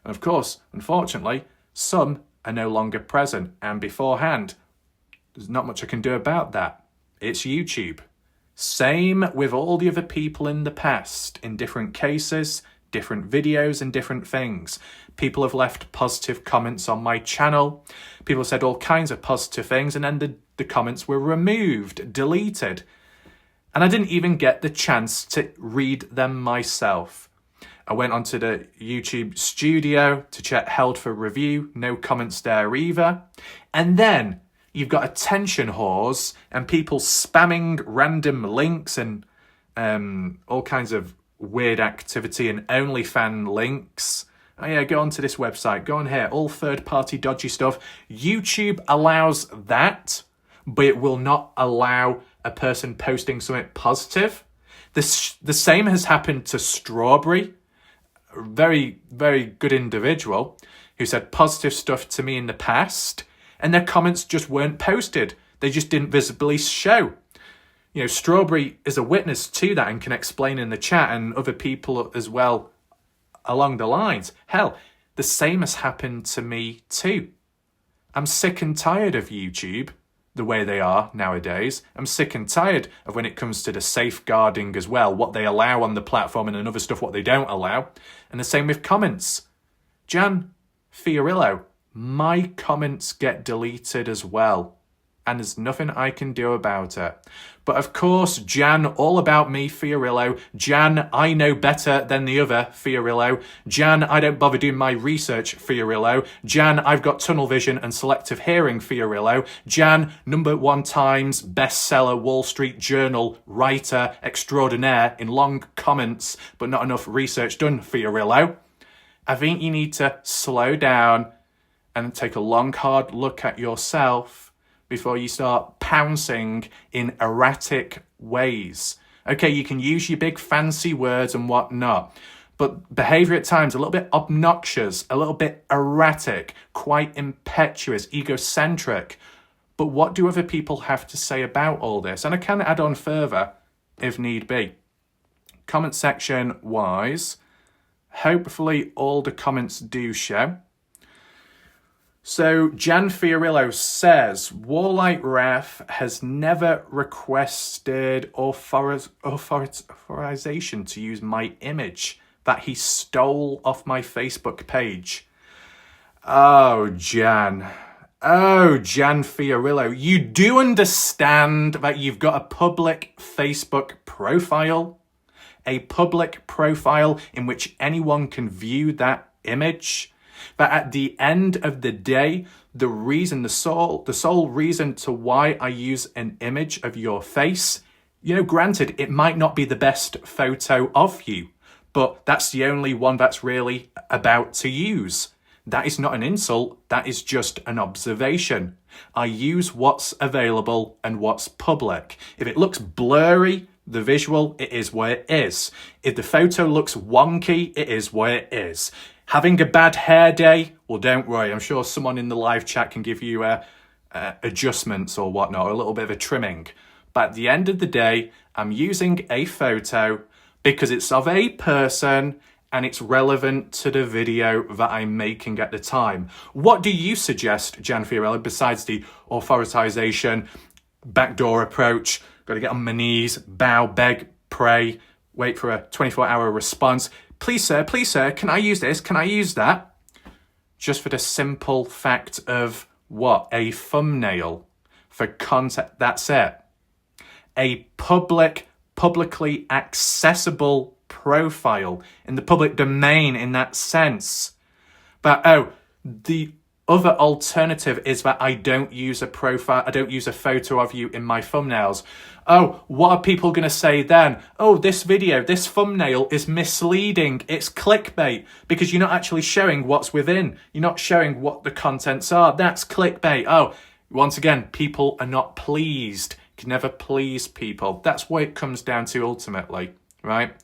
And of course, unfortunately, some are no longer present, and beforehand, there's not much I can do about that. It's YouTube. Same with all the other people in the past, in different cases, different videos and different things. People have left positive comments on my channel. People said all kinds of positive things, and then the comments were removed, deleted. And I didn't even get the chance to read them myself. I went onto the YouTube studio to check held for review. No comments there either. And then you've got attention whores and people spamming random links and all kinds of weird activity and OnlyFans links. Oh yeah, go onto this website, go on here, all third-party dodgy stuff. YouTube allows that, but it will not allow a person posting something positive. The same has happened to Strawberry, a very, very good individual who said positive stuff to me in the past, and their comments just weren't posted. They just didn't visibly show. You know, Strawberry is a witness to that and can explain in the chat, and other people as well along the lines. Hell, the same has happened to me too. I'm sick and tired of YouTube the way they are nowadays. I'm sick and tired of when it comes to the safeguarding as well, what they allow on the platform and other stuff, what they don't allow. And the same with comments. Jan Fiorillo, my comments get deleted as well. And there's nothing I can do about it. But of course, Jan, all about me, Fiorillo. Jan, I know better than the other, Fiorillo. Jan, I don't bother doing my research, Fiorillo. Jan, I've got tunnel vision and selective hearing, Fiorillo. Jan, #1 Times bestseller Wall Street Journal writer extraordinaire in long comments, but not enough research done, Fiorillo. I think you need to slow down and take a long, hard look at yourself before you start pouncing in erratic ways. Okay, you can use your big fancy words and whatnot, but behavior at times a little bit obnoxious, a little bit erratic, quite impetuous, egocentric. But what do other people have to say about all this? And I can add on further if need be. Comment section wise, hopefully all the comments do show. So Jan Fiorillo says, Warlight Ref has never requested authorization to use my image that he stole off my Facebook page. Oh, Jan Fiorillo, you do understand that you've got a public Facebook profile? A public profile in which anyone can view that image? But at the end of the day, the sole reason to why I use an image of your face, you know, granted, it might not be the best photo of you, but that's the only one that's really about to use. That is not an insult. That is just an observation. I use what's available and what's public. If it looks blurry, the visual, it is where it is. If the photo looks wonky, it is where it is. Having a bad hair day, well, don't worry. I'm sure someone in the live chat can give you adjustments or whatnot, or a little bit of a trimming. But at the end of the day, I'm using a photo because it's of a person and it's relevant to the video that I'm making at the time. What do you suggest, Jan Fiorello, besides the authorization, backdoor approach, got to get on my knees, bow, beg, pray, wait for a 24-hour response? Please, sir, can I use this? Can I use that? Just for the simple fact of what? A thumbnail for content. That's it. A publicly accessible profile in the public domain in that sense. But the other alternative is that I don't use a profile, I don't use a photo of you in my thumbnails. Oh, what are people going to say then? Oh, this video, this thumbnail is misleading. It's clickbait because you're not actually showing what's within. You're not showing what the contents are. That's clickbait. Oh, once again, people are not pleased. You can never please people. That's what it comes down to ultimately, right?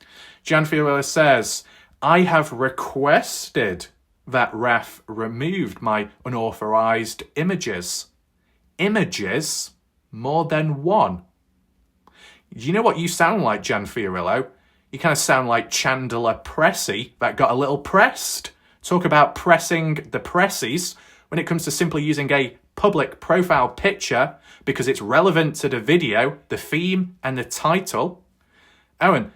Jan Fiorello says, I have requested that RAF removed my unauthorized images. Images? More than one. You know what you sound like, Jan Fiorello? You kind of sound like Kaden Pressy that got a little pressed. Talk about pressing the Pressies when it comes to simply using a public profile picture because it's relevant to the video, the theme, and the title. Owen,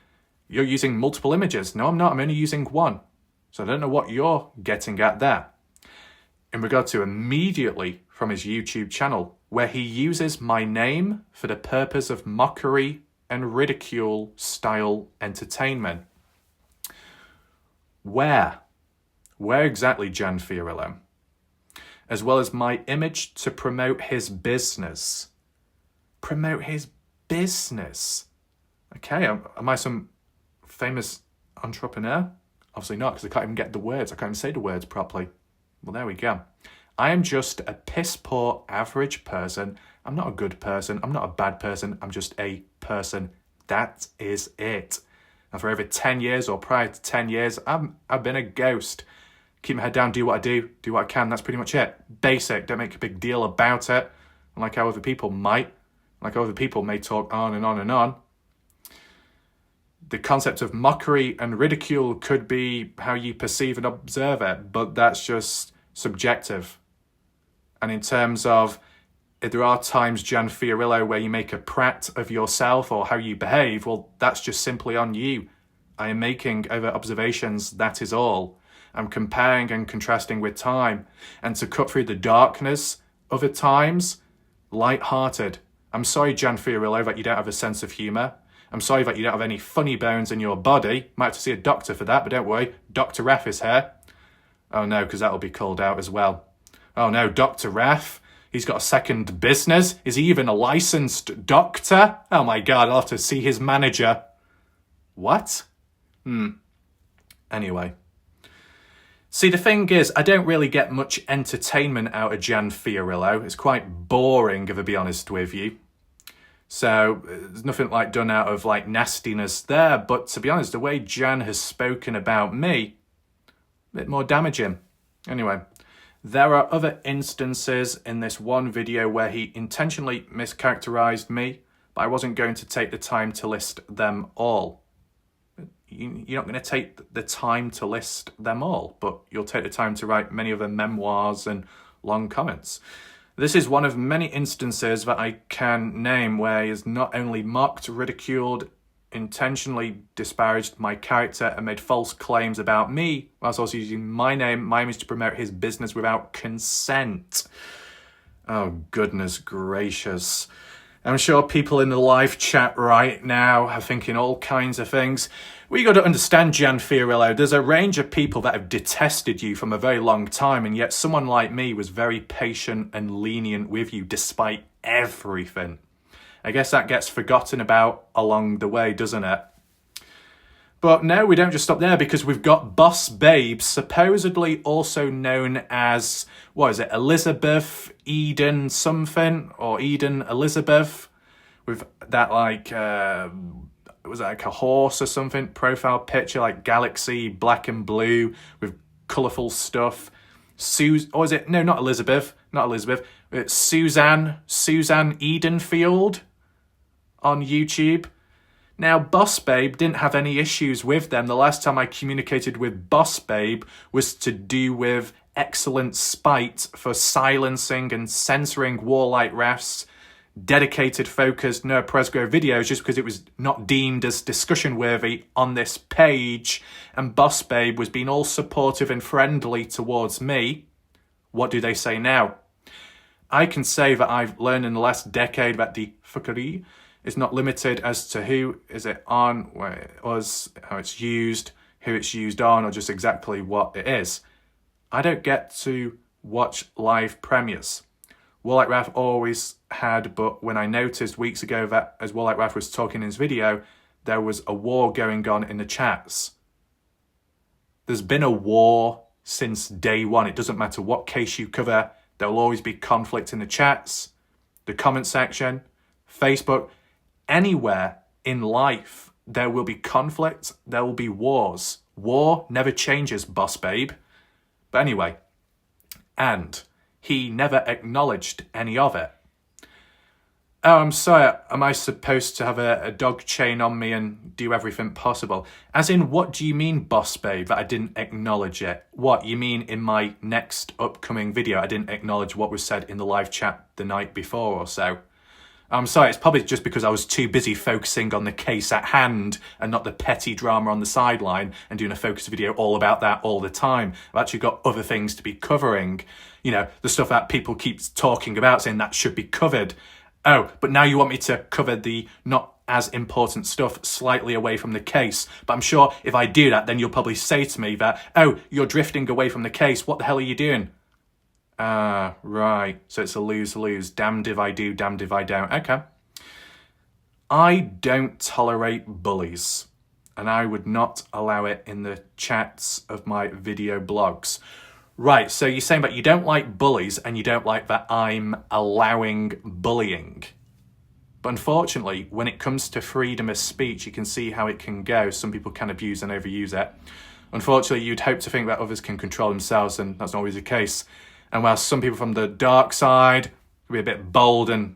you're using multiple images. No, I'm not. I'm only using one. So I don't know what you're getting at there. In regard to immediately from his YouTube channel, where he uses my name for the purpose of mockery and ridicule style entertainment. Where? Where exactly, Jan Fiorello? As well as my image to promote his business. Promote his business. Okay, am I some famous entrepreneur? Obviously not, because I can't even get the words. I can't even say the words properly. Well, there we go. I am just a piss-poor average person. I'm not a good person. I'm not a bad person. I'm just a person. That is it. And for over 10 years or prior to 10 years, I've been a ghost. Keep my head down, do what I do what I can. That's pretty much it. Basic. Don't make a big deal about it. Unlike how other people might. Like how other people may talk on and on and on. The concept of mockery and ridicule could be how you perceive and observe it, but that's just subjective. And in terms of, if there are times, Jan Fiorello, where you make a prat of yourself or how you behave, well, that's just simply on you. I am making over observations, that is all. I'm comparing and contrasting with time. And to cut through the darkness, other times, light-hearted. I'm sorry, Jan Fiorello, that you don't have a sense of humour. I'm sorry that you don't have any funny bones in your body. Might have to see a doctor for that, but don't worry. Dr. Raf is here. Oh no, because that'll be called out as well. Oh no, Dr. Raf. He's got a second business. Is he even a licensed doctor? Oh my God, I'll have to see his manager. What? Anyway. See, the thing is, I don't really get much entertainment out of Jan Fiorello. It's quite boring, if I be honest with you. So there's nothing like done out of like nastiness there. But to be honest, the way Jan has spoken about me, a bit more damaging. Anyway, there are other instances in this one video where he intentionally mischaracterized me, but I wasn't going to take the time to list them all. You're not going to take the time to list them all, but you'll take the time to write many other memoirs and long comments. This is one of many instances that I can name where he has not only mocked, ridiculed, intentionally disparaged my character and made false claims about me, whilst also using my name, my image to promote his business without consent. Oh, goodness gracious. I'm sure people in the live chat right now are thinking all kinds of things. Well, you got to understand, Jan Fiorello, there's a range of people that have detested you from a very long time, and yet someone like me was very patient and lenient with you despite everything. I guess that gets forgotten about along the way, doesn't it? But no, we don't just stop there, because we've got Boss Babe, supposedly also known as, what is it, Elizabeth Eden something, or Eden Elizabeth, with that like, was that like a horse or something, profile picture, like galaxy, black and blue, with colourful stuff. Or is it, no, not Elizabeth, it's Suzanne Edenfield on YouTube. Now, Boss Babe didn't have any issues with them. The last time I communicated with Boss Babe was to do with excellent spite for silencing and censoring Warlight Ref's dedicated, focused Noah Presgrove videos, just because it was not deemed as discussion worthy on this page. And Boss Babe was being all supportive and friendly towards me. What do they say now? I can say that I've learned in the last decade that the fuckery is not limited as to who is it on, where it was, how it's used, who it's used on, or just exactly what it is. I don't get to watch live premieres. Warlight Raf always had, but when I noticed weeks ago that as Warlight Raf was talking in his video, there was a war going on in the chats. There's been a war since day one. It doesn't matter what case you cover, there will always be conflict in the chats, the comment section, Facebook. Anywhere in life, there will be conflict, there will be wars. War never changes, Boss Babe. But anyway, and he never acknowledged any of it. Oh, I'm sorry, am I supposed to have a dog chain on me and do everything possible? As in, what do you mean, Boss Babe, that I didn't acknowledge it? What, you mean in my next upcoming video I didn't acknowledge what was said in the live chat the night before or so? I'm sorry, it's probably just because I was too busy focusing on the case at hand and not the petty drama on the sideline and doing a focus video all about that all the time. I've actually got other things to be covering. You know, the stuff that people keep talking about, saying that should be covered. Oh, but now you want me to cover the not as important stuff slightly away from the case. But I'm sure if I do that, then you'll probably say to me that, oh, you're drifting away from the case. What the hell are you doing? Ah, right. So it's a lose-lose. Damned if I do, damned if I don't. Okay. I don't tolerate bullies, and I would not allow it in the chats of my video blogs. Right, so you're saying that you don't like bullies and you don't like that I'm allowing bullying. But unfortunately, when it comes to freedom of speech, you can see how it can go. Some people can abuse and overuse it. Unfortunately, you'd hope to think that others can control themselves, and that's not always the case. And while some people from the dark side could be a bit bold and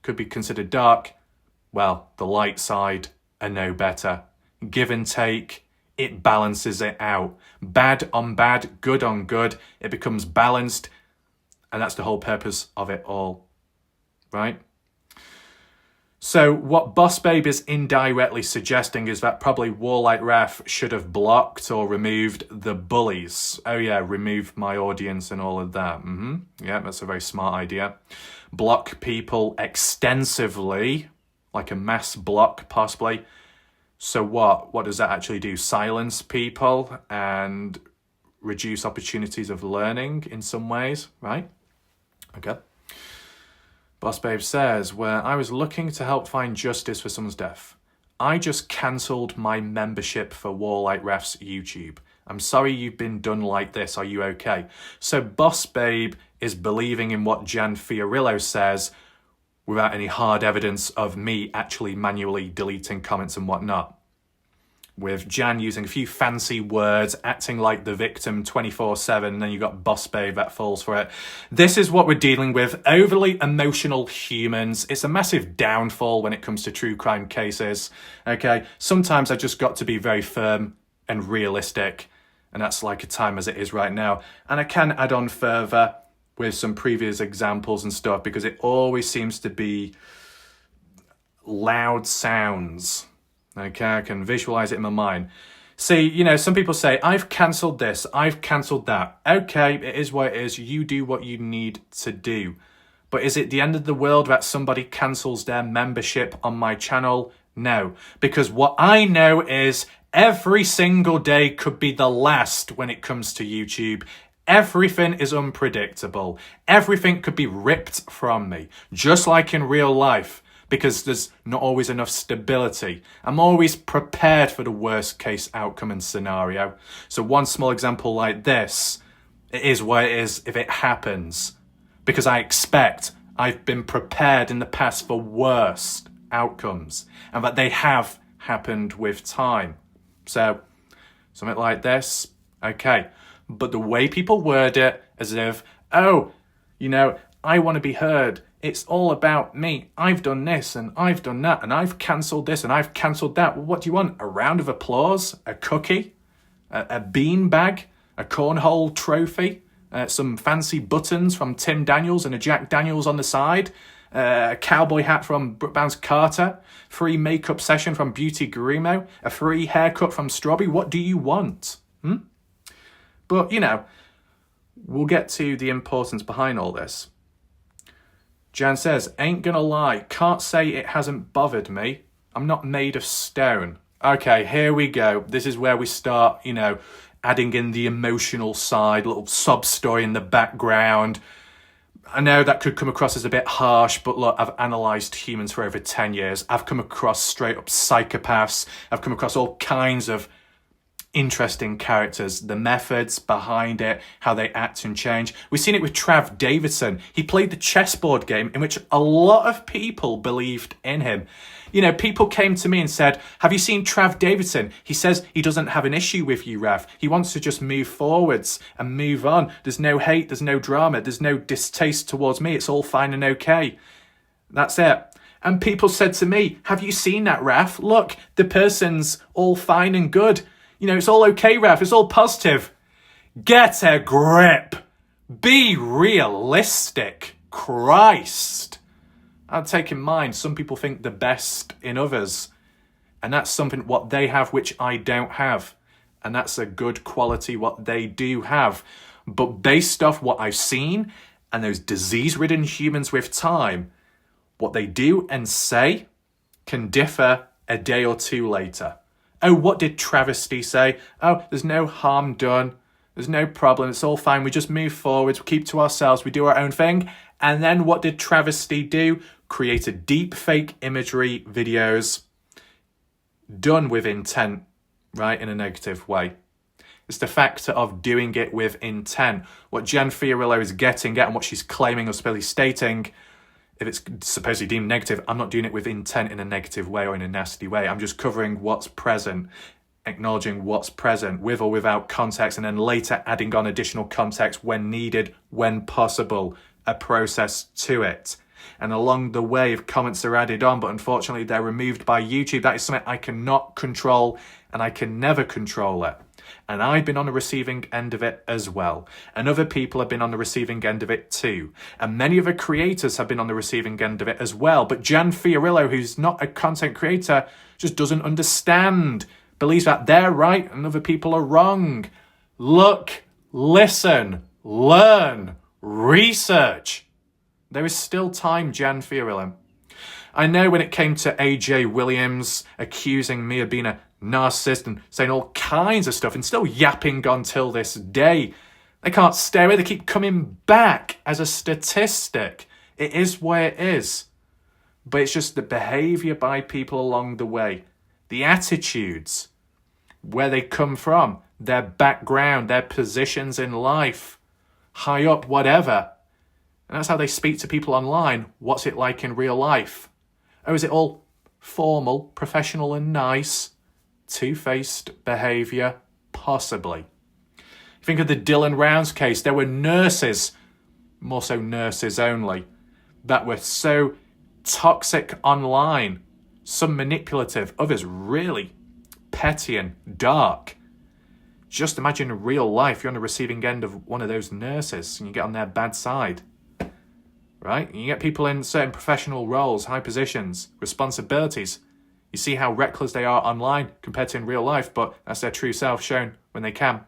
could be considered dark, well, the light side are no better. Give and take, it balances it out. Bad on bad, good on good, it becomes balanced, and that's the whole purpose of it all, right? So what Boss Babe is indirectly suggesting is that probably Warlight Ref should have blocked or removed the bullies. Oh yeah, remove my audience and all of that. Yeah, that's a very smart idea. Block people extensively, like a mass block possibly. So what does that actually do? Silence people and reduce opportunities of learning in some ways, right? Okay. Boss Babe says, where I was looking to help find justice for someone's death. I just cancelled my membership for Warlight Ref's YouTube. I'm sorry you've been done like this. Are you okay? So Boss Babe is believing in what Jan Fiorillo says without any hard evidence of me actually manually deleting comments and whatnot. With Jan using a few fancy words, acting like the victim 24/7, and then you've got Boss Babe that falls for it. This is what we're dealing with. Overly emotional humans. It's a massive downfall when it comes to true crime cases. Okay, sometimes I just got to be very firm and realistic, and that's like a time as it is right now. And I can add on further with some previous examples and stuff, because it always seems to be loud sounds. Okay, I can visualize it in my mind. See, you know, some people say, I've cancelled this, I've cancelled that. Okay, it is what it is. You do what you need to do. But is it the end of the world that somebody cancels their membership on my channel? No, because what I know is every single day could be the last when it comes to YouTube. Everything is unpredictable. Everything could be ripped from me, just like in real life. because there's not always enough stability. I'm always prepared for the worst case outcome and scenario. So one small example like this, it is what it is if it happens, because I've been prepared in the past for worst outcomes, and that they have happened with time. So something like this, okay. But the way people word it, as if, oh, I want to be heard. It's all about me. I've done this and I've done that and I've cancelled this and I've cancelled that. Well, what do you want? A round of applause? A cookie? A bean bag? A cornhole trophy? Some fancy buttons from Tim Daniels and a Jack Daniels on the side? A cowboy hat from Brooke Bounce Carter? Free makeup session from Beauty Garimo? A free haircut from Strawberry? What do you want? But, we'll get to the importance behind all this. Jan says, ain't gonna lie, can't say it hasn't bothered me. I'm not made of stone. Okay, here we go. This is where we start, adding in the emotional side, little sob story in the background. I know that could come across as a bit harsh, but look, I've analysed humans for over 10 years. I've come across straight up psychopaths. I've come across all kinds of interesting characters, the methods behind it, how they act and change. We've seen it with Trav Davidson. He played the chessboard game in which a lot of people believed in him. People came to me and said, have you seen Trav Davidson? He says he doesn't have an issue with you, Rav. He wants to just move forwards and move on. There's no hate, there's no drama, there's no distaste towards me. It's all fine and okay. That's it. And people said to me, have you seen that, Rav? Look, the person's all fine and good. It's all okay, Rav. It's all positive. Get a grip. Be realistic. Christ. I'll take in mind, some people think the best in others. And that's something what they have, which I don't have. And that's a good quality what they do have. But based off what I've seen and those disease-ridden humans with time, what they do and say can differ a day or two later. Oh, what did Travesty say? Oh, there's no harm done. There's no problem. It's all fine. We just move forward. We keep to ourselves. We do our own thing. And then what did Travesty do? Created deep fake imagery videos done with intent, right? In a negative way. It's the factor of doing it with intent. What Jen Fiorillo is getting at and what she's claiming or supposedly stating, if it's supposedly deemed negative, I'm not doing it with intent in a negative way or in a nasty way. I'm just covering what's present, acknowledging what's present with or without context, and then later adding on additional context when needed, when possible, a process to it. And along the way, if comments are added on, but unfortunately they're removed by YouTube, that is something I cannot control, and I can never control it. And I've been on the receiving end of it as well. And other people have been on the receiving end of it too. And many other creators have been on the receiving end of it as well. But Jan Fiorillo, who's not a content creator, just doesn't understand. Believes that they're right and other people are wrong. Look, listen, learn, research. There is still time, Jan Fiorillo. I know when it came to AJ Williams accusing me of being a narcissist and saying all kinds of stuff and still yapping until this day. They can't stay away. They keep coming back as a statistic. It is what it is. But it's just the behaviour by people along the way. The attitudes, where they come from, their background, their positions in life, high up, whatever. And that's how they speak to people online. What's it like in real life? Oh, is it all formal, professional and nice? Two-faced behaviour? Possibly. Think of the Dylan Rounds case. There were nurses, more so nurses only, that were so toxic online. Some manipulative, others really petty and dark. Just imagine in real life, you're on the receiving end of one of those nurses and you get on their bad side. Right? You get people in certain professional roles, high positions, responsibilities. You see how reckless they are online compared to in real life, but that's their true self shown when they can.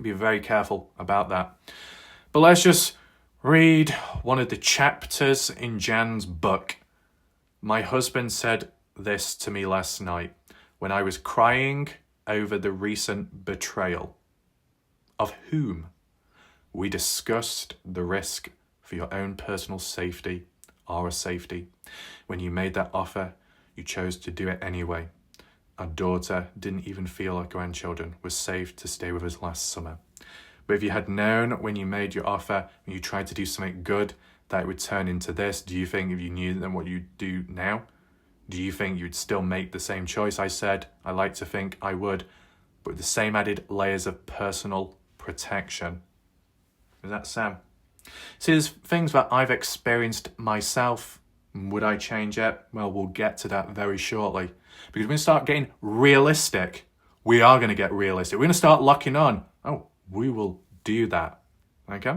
Be very careful about that. But let's just read one of the chapters in Jan's book. My husband said this to me last night when I was crying over the recent betrayal. Of whom? We discussed the risk for your own personal safety are a safety. When you made that offer, you chose to do it anyway. Our daughter didn't even feel our grandchildren were safe to stay with us last summer. But if you had known when you made your offer, when you tried to do something good, that it would turn into this, do you think if you knew then what you'd do now, do you think you'd still make the same choice? I said, I like to think I would, but with the same added layers of personal protection. Is that Sam? See, there's things that I've experienced myself. Would I change it? Well, we'll get to that very shortly. Because we're going to start getting realistic. We are going to get realistic. We're going to start locking on. Oh, we will do that. Okay?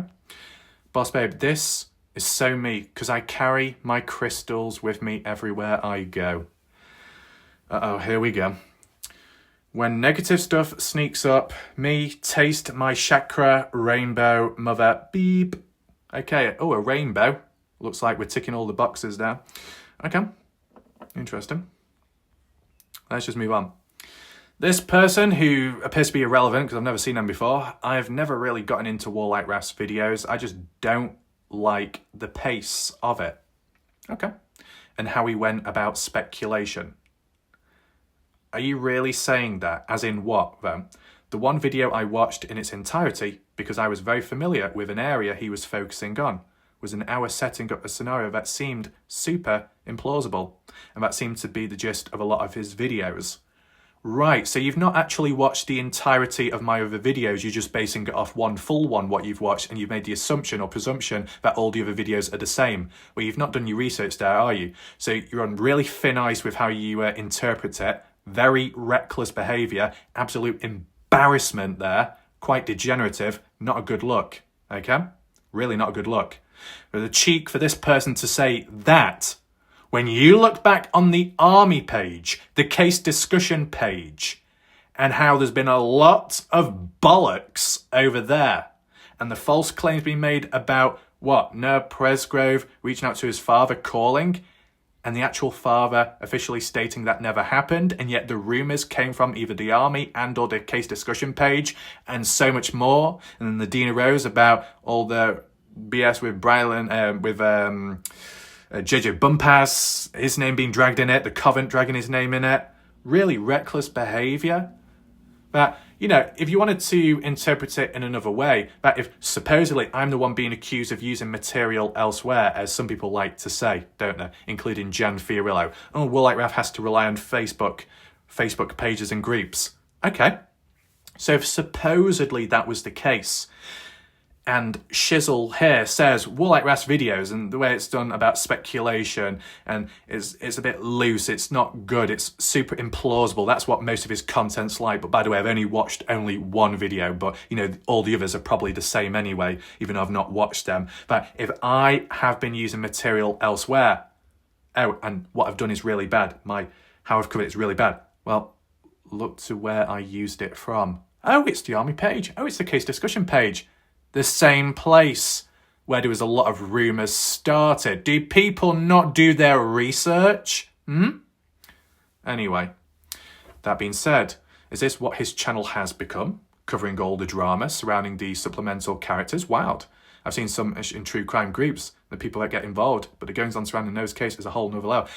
Boss babe, this is so me because I carry my crystals with me everywhere I go. Uh-oh, here we go. When negative stuff sneaks up, me taste my chakra rainbow mother beep. Okay, oh, a rainbow. Looks like we're ticking all the boxes there. Okay, interesting. Let's just move on. This person who appears to be irrelevant because I've never seen them before, I've never really gotten into Warlight Raph's videos. I just don't like the pace of it. Okay. And how he went about speculation. Are you really saying that? As in what, though? The one video I watched in its entirety, because I was very familiar with an area he was focusing on, was an hour setting up a scenario that seemed super implausible. And that seemed to be the gist of a lot of his videos. Right, so you've not actually watched the entirety of my other videos, you're just basing it off one full one, what you've watched, and you've made the assumption or presumption that all the other videos are the same. Well, you've not done your research there, are you? So you're on really thin ice with how you interpret it. Very reckless behaviour, absolute embarrassment there, quite degenerative, not a good look, okay? Really not a good look. But the cheek for this person to say that, when you look back on the army page, the case discussion page, and how there's been a lot of bollocks over there, and the false claims being made about, what, Noah Presgrove reaching out to his father, calling, and the actual father officially stating that never happened, and yet the rumours came from either the army and or the case discussion page, and so much more, and then the Dina Rose about all the BS with JJ Bumpass, his name being dragged in it, the Covent dragging his name in it. Really reckless behaviour. But, you know, if you wanted to interpret it in another way, that if supposedly I'm the one being accused of using material elsewhere, as some people like to say, don't they, including Jan Fiorillo. Oh, Warlight Raph has to rely on Facebook pages and groups. Okay. So if supposedly that was the case, and Shizzle here says Warlight Raph's videos and the way it's done about speculation and it's a bit loose, it's not good, it's super implausible. That's what most of his content's like. But by the way, I've only watched only one video, but you know, all the others are probably the same anyway, even though I've not watched them. But if I have been using material elsewhere, oh, and what I've done is really bad, how I've covered it is really bad, well, look to where I used it from. Oh, it's the army page. Oh, it's the case discussion page. The same place where there was a lot of rumours started. Do people not do their research? Anyway, that being said, is this what his channel has become? Covering all the drama surrounding the supplemental characters? Wild. I've seen some in true crime groups, the people that get involved, but the goings on surrounding those cases is a whole nother level.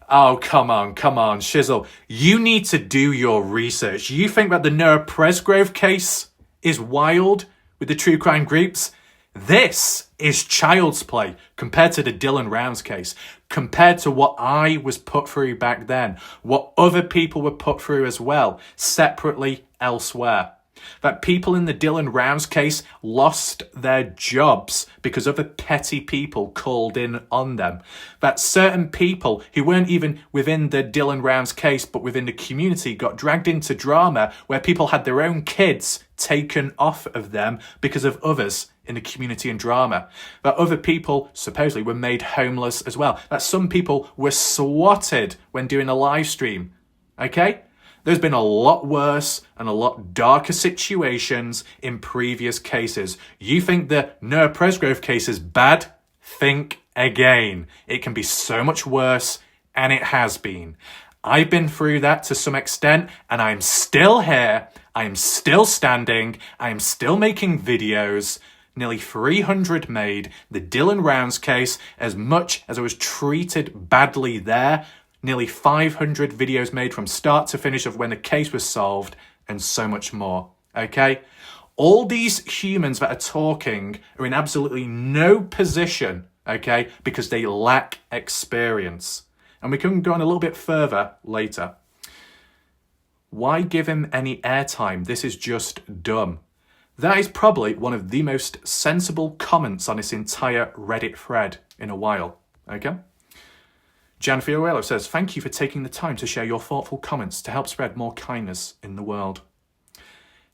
Oh, come on, Shizzle. You need to do your research. You think that the Noah Presgrove case is wild? With the true crime groups, this is child's play compared to the Dylan Rounds case, compared to what I was put through back then, what other people were put through as well, separately elsewhere. That people in the Dylan Rounds case lost their jobs because other petty people called in on them. That certain people who weren't even within the Dylan Rounds case but within the community got dragged into drama where people had their own kids taken off of them because of others in the community and drama. That other people supposedly were made homeless as well. That some people were swatted when doing a live stream. Okay? There's been a lot worse and a lot darker situations in previous cases. You think the Noah Presgrove case is bad? Think again. It can be so much worse, and it has been. I've been through that to some extent, and I'm still here. I'm still standing. I'm still making videos. nearly 300 made. The Dylan Rounds case, as much as I was treated badly there, nearly 500 videos made from start to finish of when the case was solved, and so much more, okay? All these humans that are talking are in absolutely no position, okay, because they lack experience. And we can go on a little bit further later. Why give him any airtime? This is just dumb. That is probably one of the most sensible comments on this entire Reddit thread in a while, okay? Jan Fiorillo says, thank you for taking the time to share your thoughtful comments to help spread more kindness in the world.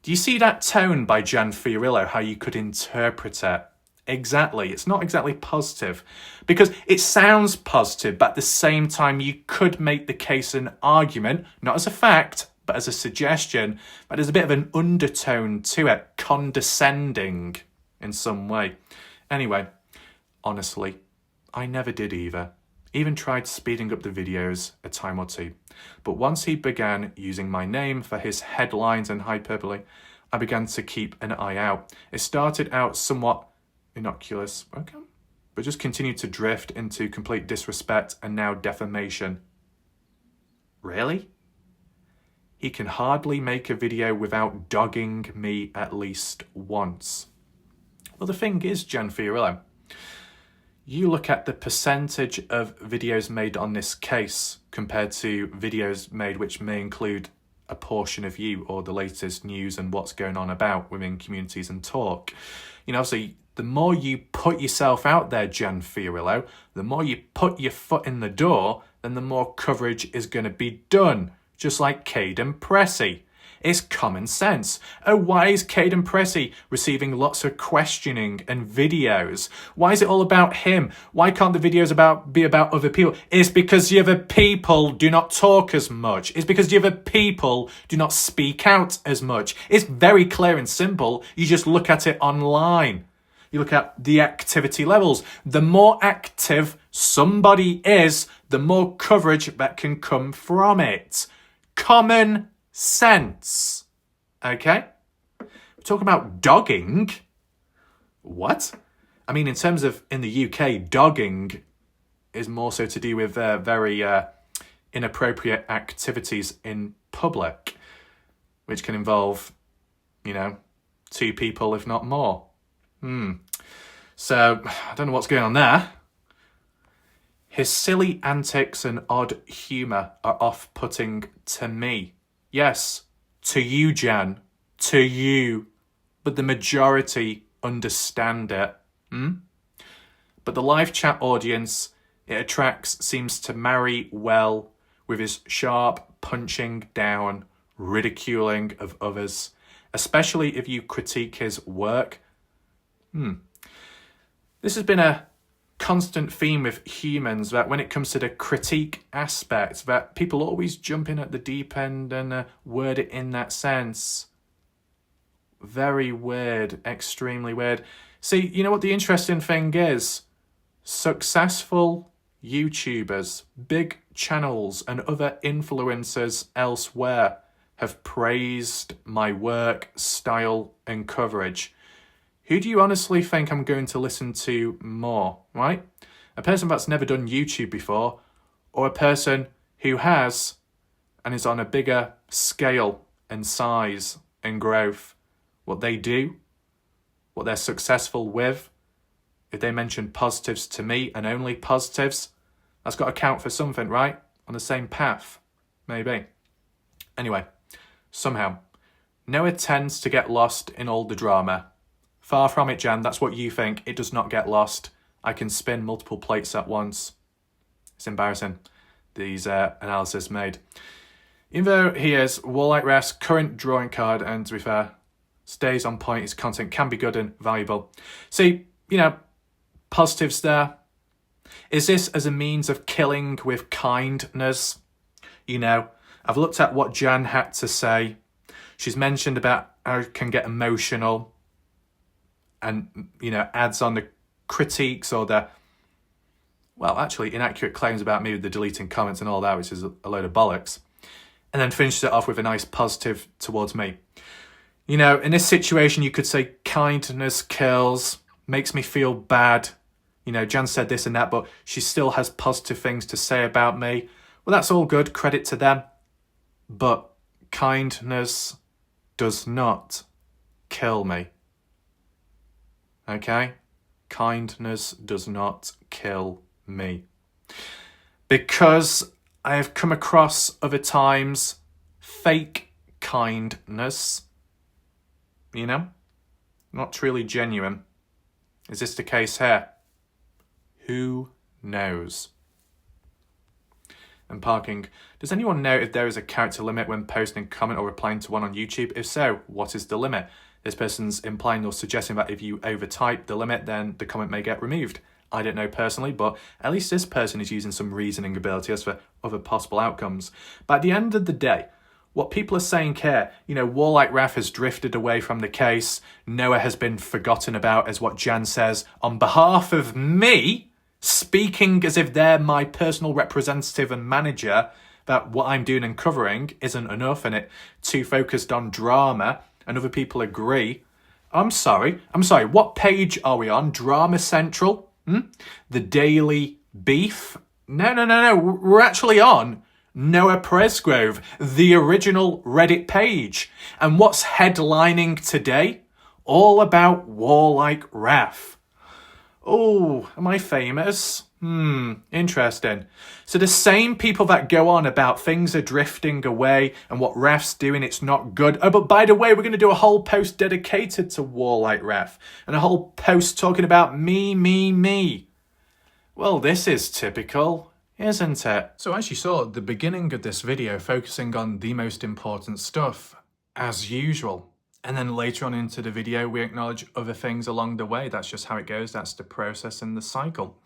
Do you see that tone by Jan Fiorillo, how you could interpret it? Exactly. It's not exactly positive because it sounds positive, but at the same time, you could make the case an argument, not as a fact, but as a suggestion, but there's a bit of an undertone to it, condescending in some way. Anyway, honestly, I never did either. Even tried speeding up the videos a time or two. But once he began using my name for his headlines and hyperbole, I began to keep an eye out. It started out somewhat innocuous, okay, but just continued to drift into complete disrespect and now defamation. Really? He can hardly make a video without dogging me at least once. Well, the thing is, Jan Fiorillo, you look at the percentage of videos made on this case compared to videos made which may include a portion of you or the latest news and what's going on about within communities and talk. You know, so the more you put yourself out there, Jan Fiorillo, the more you put your foot in the door, then the more coverage is going to be done. Just like Kaden Pressy. It's common sense. Oh, why is Kaden Pressy receiving lots of questioning and videos? Why is it all about him? Why can't the videos be about other people? It's because the other people do not talk as much. It's because the other people do not speak out as much. It's very clear and simple. You just look at it online. You look at the activity levels. The more active somebody is, the more coverage that can come from it. Common sense. Okay? We're talking about dogging. What? I mean, in terms of in the UK, dogging is more so to do with very inappropriate activities in public, which can involve, you know, two people, if not more. So, I don't know what's going on there. His silly antics and odd humour are off-putting to me. Yes, to you, Jan. To you. But the majority understand it. But the live chat audience it attracts seems to marry well with his sharp punching down, ridiculing of others, especially if you critique his work. This has been a constant theme with humans that when it comes to the critique aspect, that people always jump in at the deep end and word it in that sense. Very weird, extremely weird. See, you know what the interesting thing is? Successful YouTubers, big channels and other influencers elsewhere have praised my work, style and coverage. Who do you honestly think I'm going to listen to more, right? A person that's never done YouTube before, or a person who has and is on a bigger scale and size and growth? What they do, what they're successful with, if they mention positives to me and only positives, that's got to count for something, right? On the same path, maybe. Anyway, somehow, Noah tends to get lost in all the drama. Far from it, Jan, that's what you think. It does not get lost. I can spin multiple plates at once. It's embarrassing, these analysis made. Even though he is Warlike Ref's current drawing card, and to be fair, stays on point, his content can be good and valuable. See, you know, positives there. Is this as a means of killing with kindness? You know, I've looked at what Jan had to say. She's mentioned about how it can get emotional and, you know, adds on the critiques or the, well, actually inaccurate claims about me with the deleting comments and all that, which is a load of bollocks. And then finishes it off with a nice positive towards me. You know, in this situation, you could say kindness kills, makes me feel bad. You know, Jan said this and that, but she still has positive things to say about me. Well, that's all good, credit to them. But kindness does not kill me. Okay? Kindness does not kill me. Because I have come across other times fake kindness, you know, not truly genuine. Is this the case here? Who knows? And parking. Does anyone know if there is a character limit when posting a comment or replying to one on YouTube? If so, what is the limit? This person's implying or suggesting that if you overtype the limit, then the comment may get removed. I don't know personally, but at least this person is using some reasoning ability as for other possible outcomes. But at the end of the day, what people are saying here, you know, Warlike Raf has drifted away from the case. Noah has been forgotten about, as what Jan says, on behalf of me, speaking as if they're my personal representative and manager, that what I'm doing and covering isn't enough and it too focused on drama, and other people agree. I'm sorry, what page are we on? Drama Central? The Daily Beef? No, we're actually on Noah Presgrove, the original Reddit page. And what's headlining today? All about Warlike Raf. Oh, am I famous? Interesting. So the same people that go on about things are drifting away and what Raf's doing, it's not good. Oh, but by the way, we're going to do a whole post dedicated to Warlike Raf and a whole post talking about me. Well, this is typical, isn't it? So as you saw at the beginning of this video, focusing on the most important stuff, as usual. And then later on into the video, we acknowledge other things along the way. That's just how it goes. That's the process and the cycle.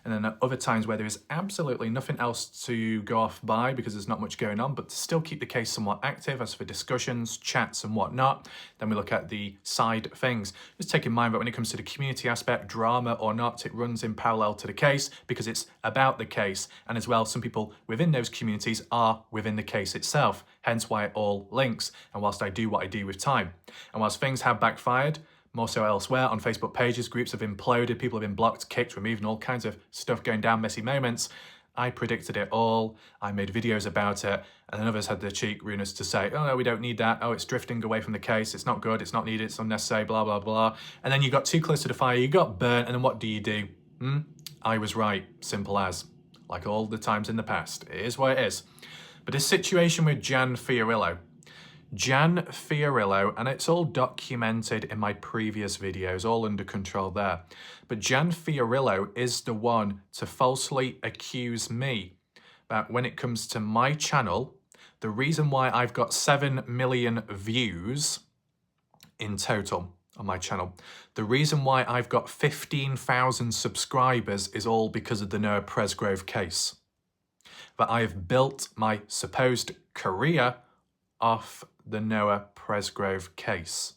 And then at other times where there is absolutely nothing else to go off by because there's not much going on, but to still keep the case somewhat active as for discussions, chats and whatnot, then we look at the side things. Just take in mind that when it comes to the community aspect, drama or not, it runs in parallel to the case because it's about the case. And as well, some people within those communities are within the case itself, hence why it all links. And whilst I do what I do with time, and whilst things have backfired, more so elsewhere, on Facebook pages, groups have imploded, people have been blocked, kicked, removed, and all kinds of stuff going down, messy moments. I predicted it all, I made videos about it, and then others had the cheek, rudeness to say, oh no, we don't need that, oh it's drifting away from the case, it's not good, it's not needed, it's unnecessary, blah, blah, blah. And then you got too close to the fire, you got burnt, and then what do? I was right, simple as. Like all the times in the past, it is what it is. But this situation with Jan Fiorillo, and it's all documented in my previous videos, all under control there. But Jan Fiorillo is the one to falsely accuse me that when it comes to my channel, the reason why I've got 7 million views in total on my channel, the reason why I've got 15,000 subscribers is all because of the Noah Presgrove case. That I have built my supposed career off the Noah Presgrove case.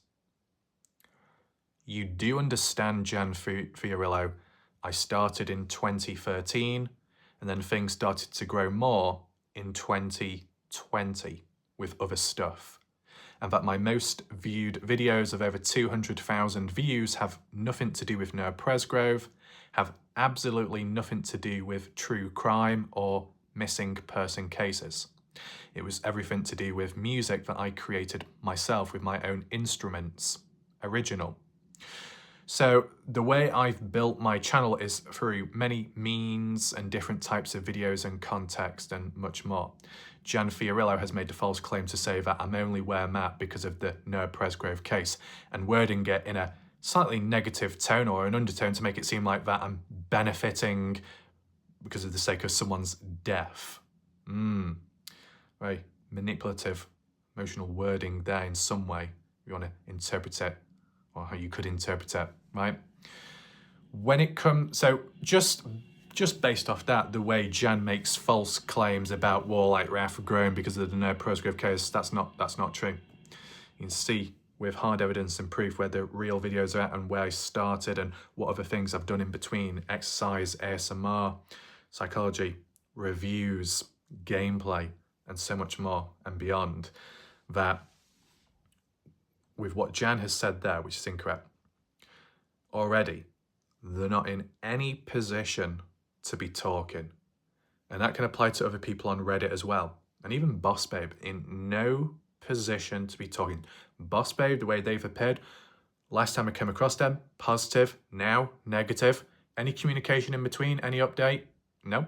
You do understand, Jan Fiorillo, I started in 2013 and then things started to grow more in 2020 with other stuff. And that my most viewed videos of over 200,000 views have nothing to do with Noah Presgrove, have absolutely nothing to do with true crime or missing person cases. It was everything to do with music that I created myself with my own instruments, original. So the way I've built my channel is through many means and different types of videos and context and much more. Jan Fiorillo has made the false claim to say that I'm only where I'm at because of the Noah Presgrove case and wording it in a slightly negative tone or an undertone to make it seem like that I'm benefiting because of the sake of someone's death. Very manipulative, emotional wording there in some way. You want to interpret it, or how you could interpret it, right? When it comes, so just based off that, the way Jan makes false claims about Warlike Raf growing because of the Noah Presgrove case, that's not true. You can see with hard evidence and proof where the real videos are at and where I started and what other things I've done in between: exercise, ASMR, psychology, reviews, gameplay, and so much more and beyond, that with what Jan has said there, which is incorrect. already, they're not in any position to be talking. And that can apply to other people on Reddit as well. And even Boss Babe, in no position to be talking. Boss Babe, the way they've appeared, last time I came across them, positive, now negative. Any communication in between, any update? No.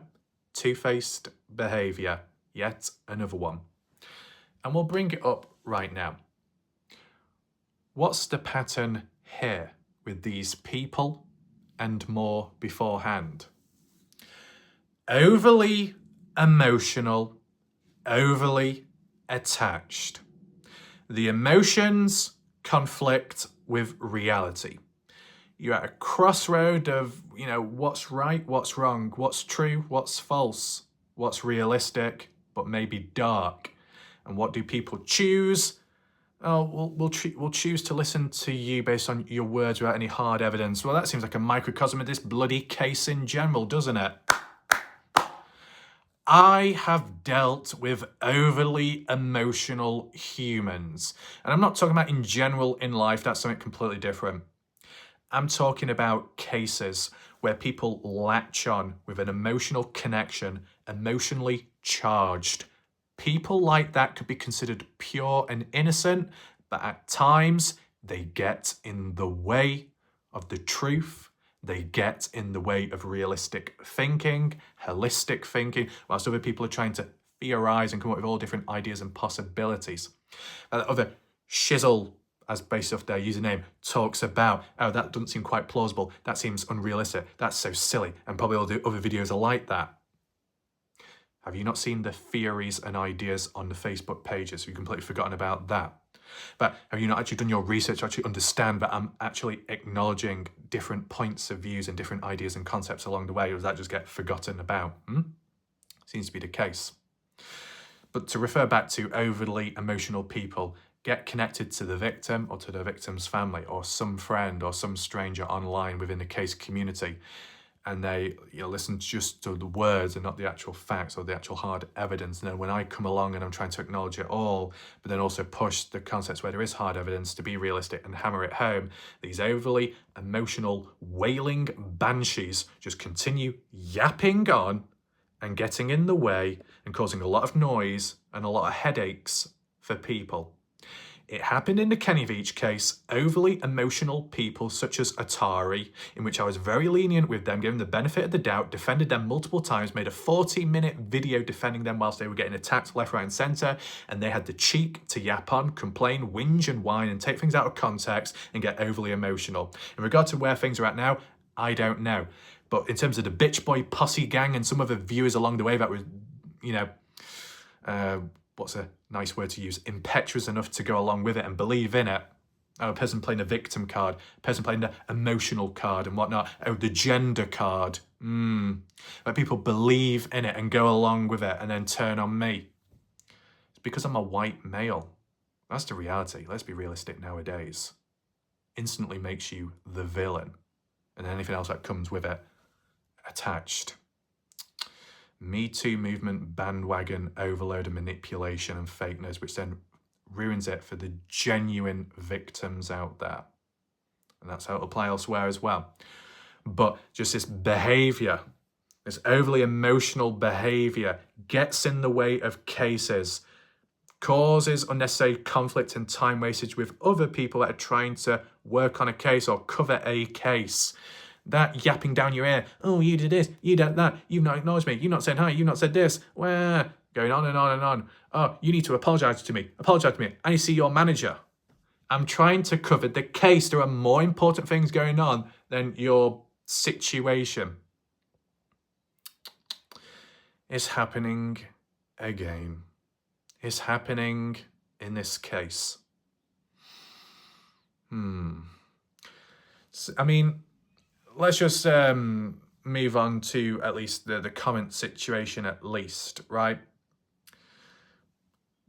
Two-faced behaviour, yet another one. And we'll bring it up right now. What's the pattern here with these people and more beforehand? Overly emotional, overly attached. The emotions conflict with reality. You're at a crossroad of, what's right, what's wrong, what's true, what's false, what's realistic, but maybe dark. And what do people choose? Oh, we'll choose to listen to you based on your words without any hard evidence. Well, that seems like a microcosm of this bloody case in general, doesn't it? I have dealt with overly emotional humans. And I'm not talking about in general in life, that's something completely different. I'm talking about cases where people latch on with an emotional connection, emotionally charged. People like that could be considered pure and innocent, but at times they get in the way of the truth. They get in the way of realistic thinking, holistic thinking, whilst other people are trying to theorize and come up with all different ideas and possibilities. Other shizzle, as based off their username, talks about, oh, that doesn't seem quite plausible, that seems unrealistic, that's so silly, and probably all the other videos are like that. Have you not seen the theories and ideas on the Facebook pages? You've completely forgotten about that. But have you not actually done your research to actually understand that I'm actually acknowledging different points of views and different ideas and concepts along the way, or does that just get forgotten about? Seems to be the case. But to refer back to overly emotional people, get connected to the victim or to the victim's family or some friend or some stranger online within the case community, and they listen just to the words and not the actual facts or the actual hard evidence. And then when I come along and I'm trying to acknowledge it all, but then also push the concepts where there is hard evidence to be realistic and hammer it home, these overly emotional, wailing banshees just continue yapping on and getting in the way and causing a lot of noise and a lot of headaches for people. It happened in the Kennyveach case, overly emotional people such as Atari, in which I was very lenient with them, giving the benefit of the doubt, defended them multiple times, made a 40-minute video defending them whilst they were getting attacked left, right and centre, and they had the cheek to yap on, complain, whinge and whine and take things out of context and get overly emotional. In regard to where things are at now, I don't know. But in terms of the bitch boy posse gang and some of the viewers along the way that were, what's a nice word to use, impetuous enough to go along with it and believe in it. Oh, a person playing a victim card, a person playing the emotional card and whatnot. Oh, the gender card. But people believe in it and go along with it and then turn on me. It's because I'm a white male. That's the reality. Let's be realistic nowadays. Instantly makes you the villain. And anything else that comes with it attached. Me Too movement bandwagon overload of manipulation and fake news, which then ruins it for the genuine victims out there. And that's how it'll apply elsewhere as well. But just this behaviour, this overly emotional behaviour gets in the way of cases, causes unnecessary conflict and time wastage with other people that are trying to work on a case or cover a case. That yapping down your ear, oh, you did this, you did that, you've not acknowledged me, you've not said hi, you've not said this, where, going on and on and on. Oh, you need to apologise to me, I need to see your manager. I'm trying to cover the case. There are more important things going on than your situation. It's happening again. It's happening in this case. So, I mean, let's just move on to at least the comment situation at least, right?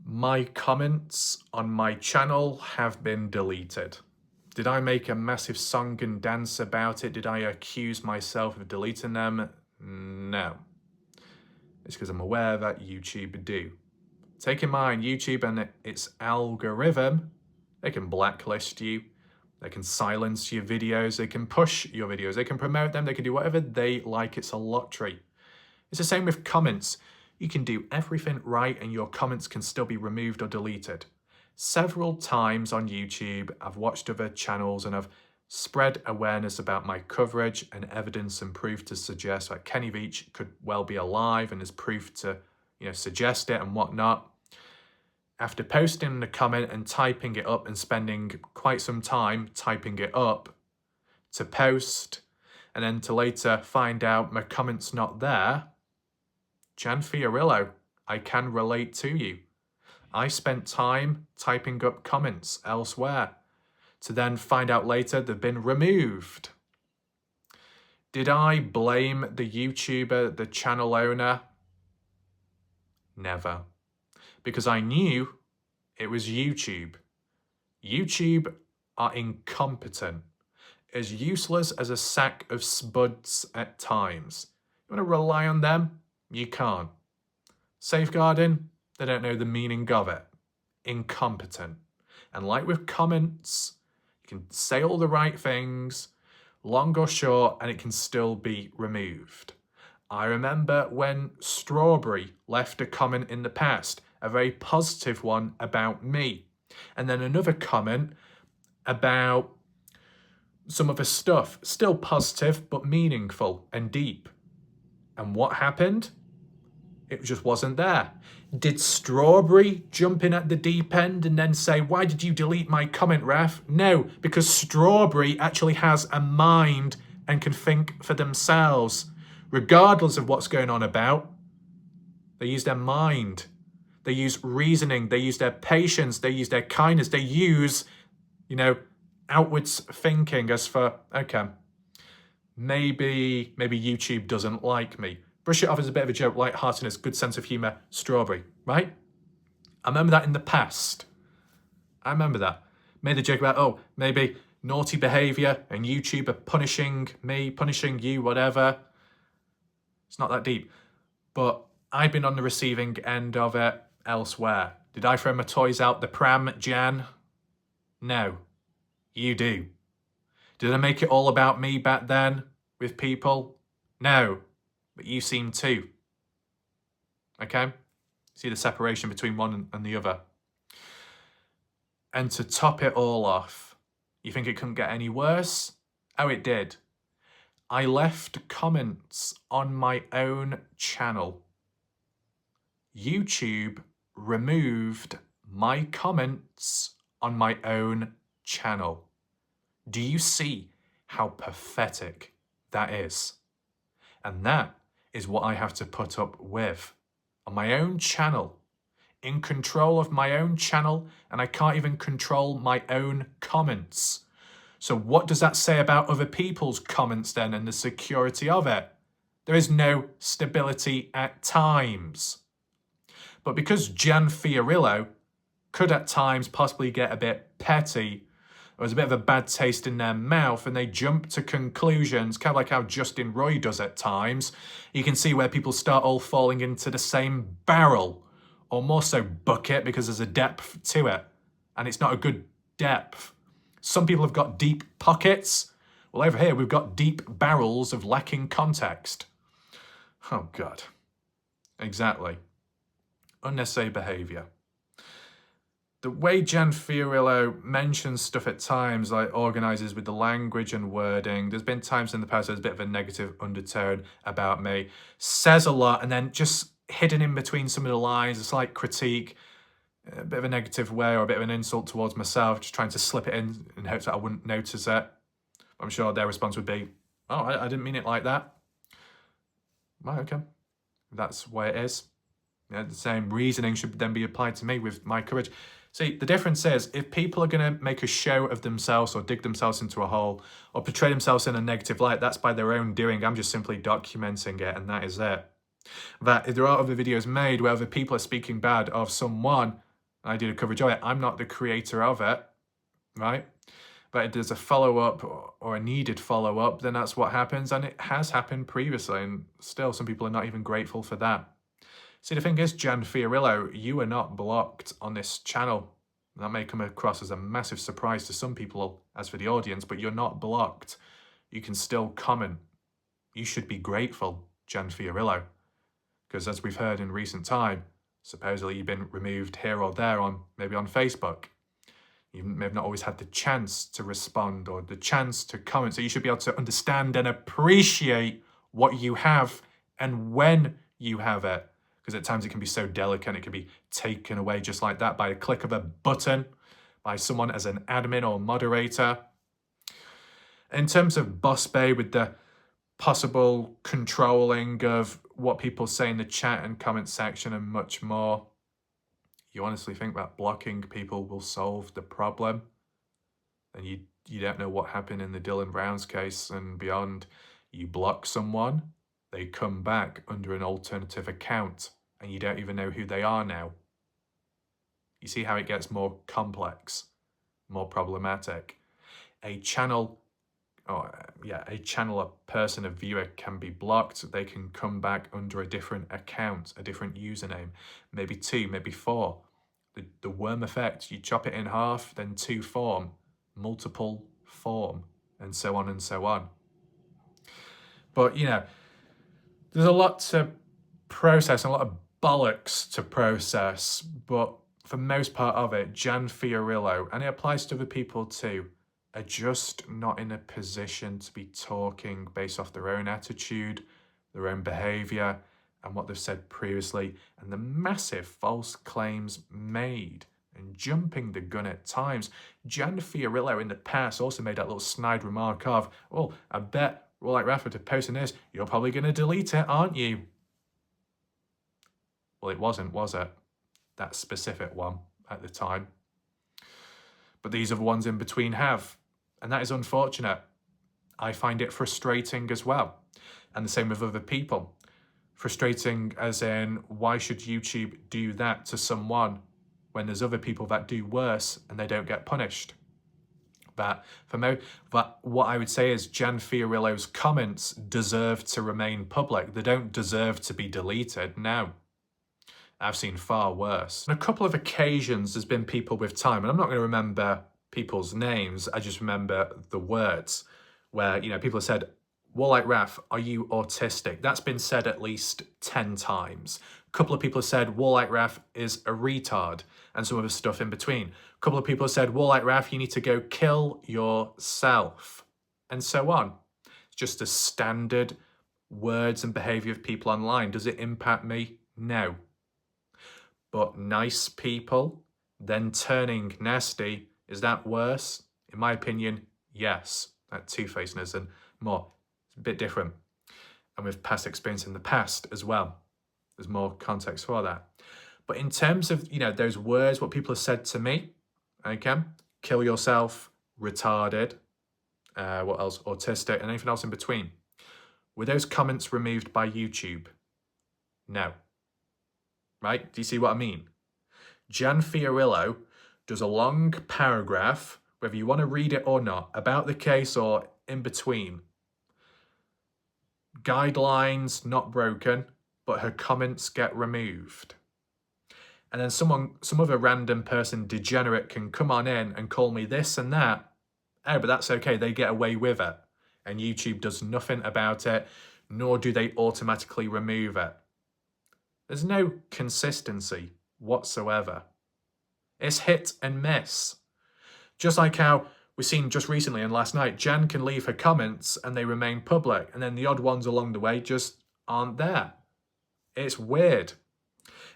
My comments on my channel have been deleted. Did I make a massive song and dance about it? Did I accuse myself of deleting them? No. It's because I'm aware that YouTube do. Take in mind, YouTube and its algorithm, they can blacklist you, They can silence your videos, they can push your videos, they can promote them, they can do whatever they like. It's a lottery. It's the same with comments. You can do everything right and your comments can still be removed or deleted. Several times on YouTube, I've watched other channels and I've spread awareness about my coverage and evidence and proof to suggest that Kenny Veach could well be alive, and there's proof to, suggest it and whatnot. After posting the comment and typing it up and spending quite some time typing it up to post, and then to later find out my comment's not there, Jan Fiorillo, I can relate to you. I spent time typing up comments elsewhere to then find out later they've been removed. Did I blame the YouTuber, the channel owner? Never. Because I knew it was YouTube. YouTube are incompetent, as useless as a sack of spuds at times. You want to rely on them? You can't. Safeguarding? They don't know the meaning of it. Incompetent. And like with comments, you can say all the right things, long or short, and it can still be removed. I remember when Strawberry left a comment in the past, a very positive one about me, and then another comment about some other stuff, still positive but meaningful and deep. And what happened? It just wasn't there. Did Strawberry jump in at the deep end and then say, why did you delete my comment, Ref? No, because Strawberry actually has a mind and can think for themselves. Regardless of what's going on about, they use their mind. They use reasoning. They use their patience. They use their kindness. They use, outwards thinking as for, okay, maybe YouTube doesn't like me. Brush it off as a bit of a joke, lightheartedness, good sense of humour, Strawberry, right? I remember that in the past. I remember that. Made the joke about, maybe naughty behaviour and YouTube are punishing me, punishing you, whatever. It's not that deep. But I've been on the receiving end of it elsewhere. Did I throw my toys out the pram, Jan? No. You do. Did I make it all about me back then with people? No. But you seem to. Okay? See the separation between one and the other. And to top it all off, you think it couldn't get any worse? Oh, it did. I left comments on my own channel. YouTube removed my comments on my own channel. Do you see how pathetic that is? And that is what I have to put up with on my own channel, in control of my own channel, and I can't even control my own comments. So what does that say about other people's comments then and the security of it? There is no stability at times. But because Jan Fiorillo could at times possibly get a bit petty, or was a bit of a bad taste in their mouth, and they jump to conclusions, kind of like how Justin Roy does at times, you can see where people start all falling into the same barrel, or more so bucket, because there's a depth to it, and it's not a good depth. Some people have got deep pockets. Well, over here, we've got deep barrels of lacking context. Oh, God. Exactly. Unnecessary behaviour. The way Jan Fiorillo mentions stuff at times, like organises with the language and wording, there's been times in the past there's a bit of a negative undertone about me, says a lot, and then just hidden in between some of the lines, a slight critique, a bit of a negative way or a bit of an insult towards myself, just trying to slip it in hopes that I wouldn't notice it. I'm sure their response would be, oh, I didn't mean it like that. Right, okay. That's where it is. The same reasoning should then be applied to me with my courage. See, the difference is, if people are going to make a show of themselves or dig themselves into a hole or portray themselves in a negative light, that's by their own doing. I'm just simply documenting it, and that is it. That if there are other videos made where other people are speaking bad of someone, and I did a coverage of it, I'm not the creator of it, right? But if there's a follow-up or a needed follow-up, then that's what happens, and it has happened previously, and still some people are not even grateful for that. See, the thing is, Jan Fiorillo, you are not blocked on this channel. That may come across as a massive surprise to some people, as for the audience, but you're not blocked. You can still comment. You should be grateful, Jan Fiorillo, because as we've heard in recent time, supposedly you've been removed here or there maybe on Facebook. You may have not always had the chance to respond or the chance to comment. So you should be able to understand and appreciate what you have and when you have it. Because at times it can be so delicate, it can be taken away just like that by a click of a button, by someone as an admin or moderator. In terms of Boss Bay, with the possible controlling of what people say in the chat and comment section and much more, you honestly think that blocking people will solve the problem? And you don't know what happened in the Dylan Brown's case and beyond. You block someone, they come back under an alternative account, and you don't even know who they are now. You see how it gets more complex, more problematic. A person, a viewer can be blocked. They can come back under a different account, a different username, maybe 2, maybe 4. The worm effect, you chop it in half, then 2 form, multiple form, and so on and so on. But, there's a lot to process, a lot of bollocks to process, but for most part of it, Jan Fiorillo, and it applies to other people too, are just not in a position to be talking based off their own attitude, their own behaviour, and what they've said previously, and the massive false claims made, and jumping the gun at times. Jan Fiorillo in the past also made that little snide remark of, well, I bet Roll Like Rafa to posting this, you're probably going to delete it, aren't you? Well, it wasn't, was it? That specific one at the time. But these other ones in between have. And that is unfortunate. I find it frustrating as well. And the same with other people. Frustrating as in, why should YouTube do that to someone when there's other people that do worse and they don't get punished? But what I would say is Jan Fiorillo's comments deserve to remain public. They don't deserve to be deleted, no. I've seen far worse. On a couple of occasions, there's been people with time, and I'm not going to remember people's names, I just remember the words, where, people have said, War Like Raf, are you autistic? That's been said at least 10 times. A couple of people have said, War Like Raf is a retard, and some other stuff in between. A couple of people have said, War Like Raf, you need to go kill yourself, and so on. It's just a standard words and behaviour of people online. Does it impact me? No. But nice people then turning nasty, is that worse? In my opinion, yes. That two-facedness and more. It's a bit different. And with past experience in the past as well. There's more context for that. But in terms of, those words, what people have said to me, okay, kill yourself, retarded, what else, autistic, and anything else in between. Were those comments removed by YouTube? No. Right? Do you see what I mean? Jan Fiorillo does a long paragraph, whether you want to read it or not, about the case or in between. Guidelines not broken, but her comments get removed. And then some other random person, degenerate, can come on in and call me this and that. Oh, but that's okay, they get away with it. And YouTube does nothing about it, nor do they automatically remove it. There's no consistency whatsoever. It's hit and miss. Just like how we've seen just recently and last night, Jan can leave her comments and they remain public, and then the odd ones along the way just aren't there. It's weird.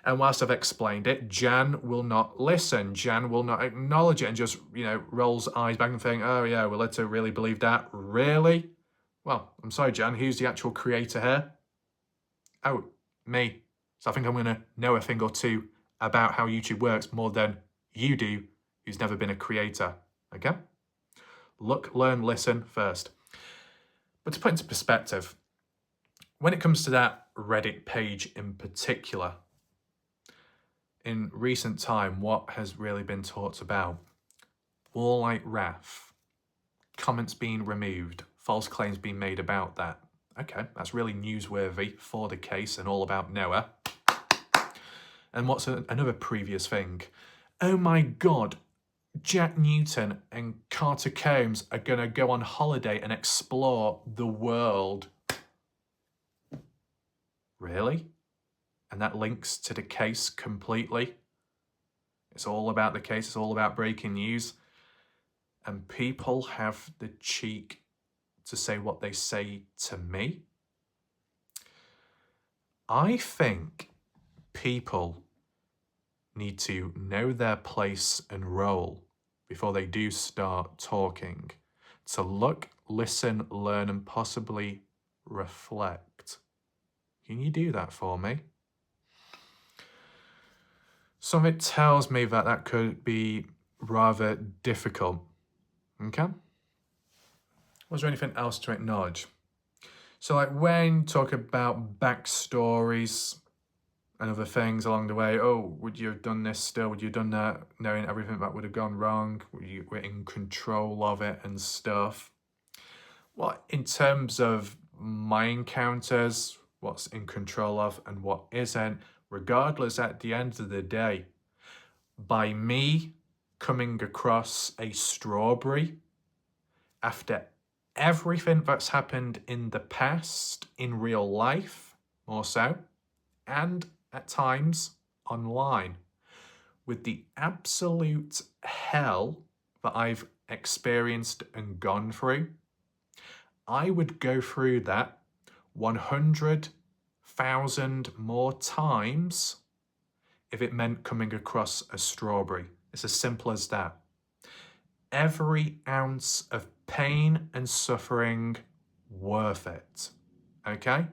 And whilst I've explained it, Jan will not listen. Jan will not acknowledge it and just, rolls eyes back and think, oh yeah, we're led to really believe that. Really? Well, I'm sorry, Jan, who's the actual creator here? Oh, me. So I think I'm going to know a thing or two about how YouTube works more than you do, who's never been a creator, okay? Look, learn, listen first. But to put into perspective, when it comes to that Reddit page in particular, in recent time, what has really been talked about? War Like Raf, comments being removed, false claims being made about that. Okay, that's really newsworthy for the case and all about Noah. And what's another previous thing? Oh my God, Jack Newton and Carter Combs are going to go on holiday and explore the world. Really? And that links to the case completely. It's all about the case. It's all about breaking news. And people have the cheek to say what they say to me. I think people need to know their place and role before they do start talking, to look, listen, learn, and possibly reflect. Can you do that for me? Some of it tells me that that could be rather difficult. Okay? Was there anything else to acknowledge? So like when talk about backstories and other things along the way, oh, would you have done this still? Would you have done that, knowing everything that would have gone wrong? Were in control of it and stuff? Well, in terms of my encounters, what's in control of and what isn't, regardless, at the end of the day, by me coming across a strawberry after everything that's happened in the past, in real life, more so, and at times online, with the absolute hell that I've experienced and gone through, I would go through that 100,000 more times if it meant coming across a strawberry. It's as simple as that. Every ounce of pain and suffering worth it. Okay?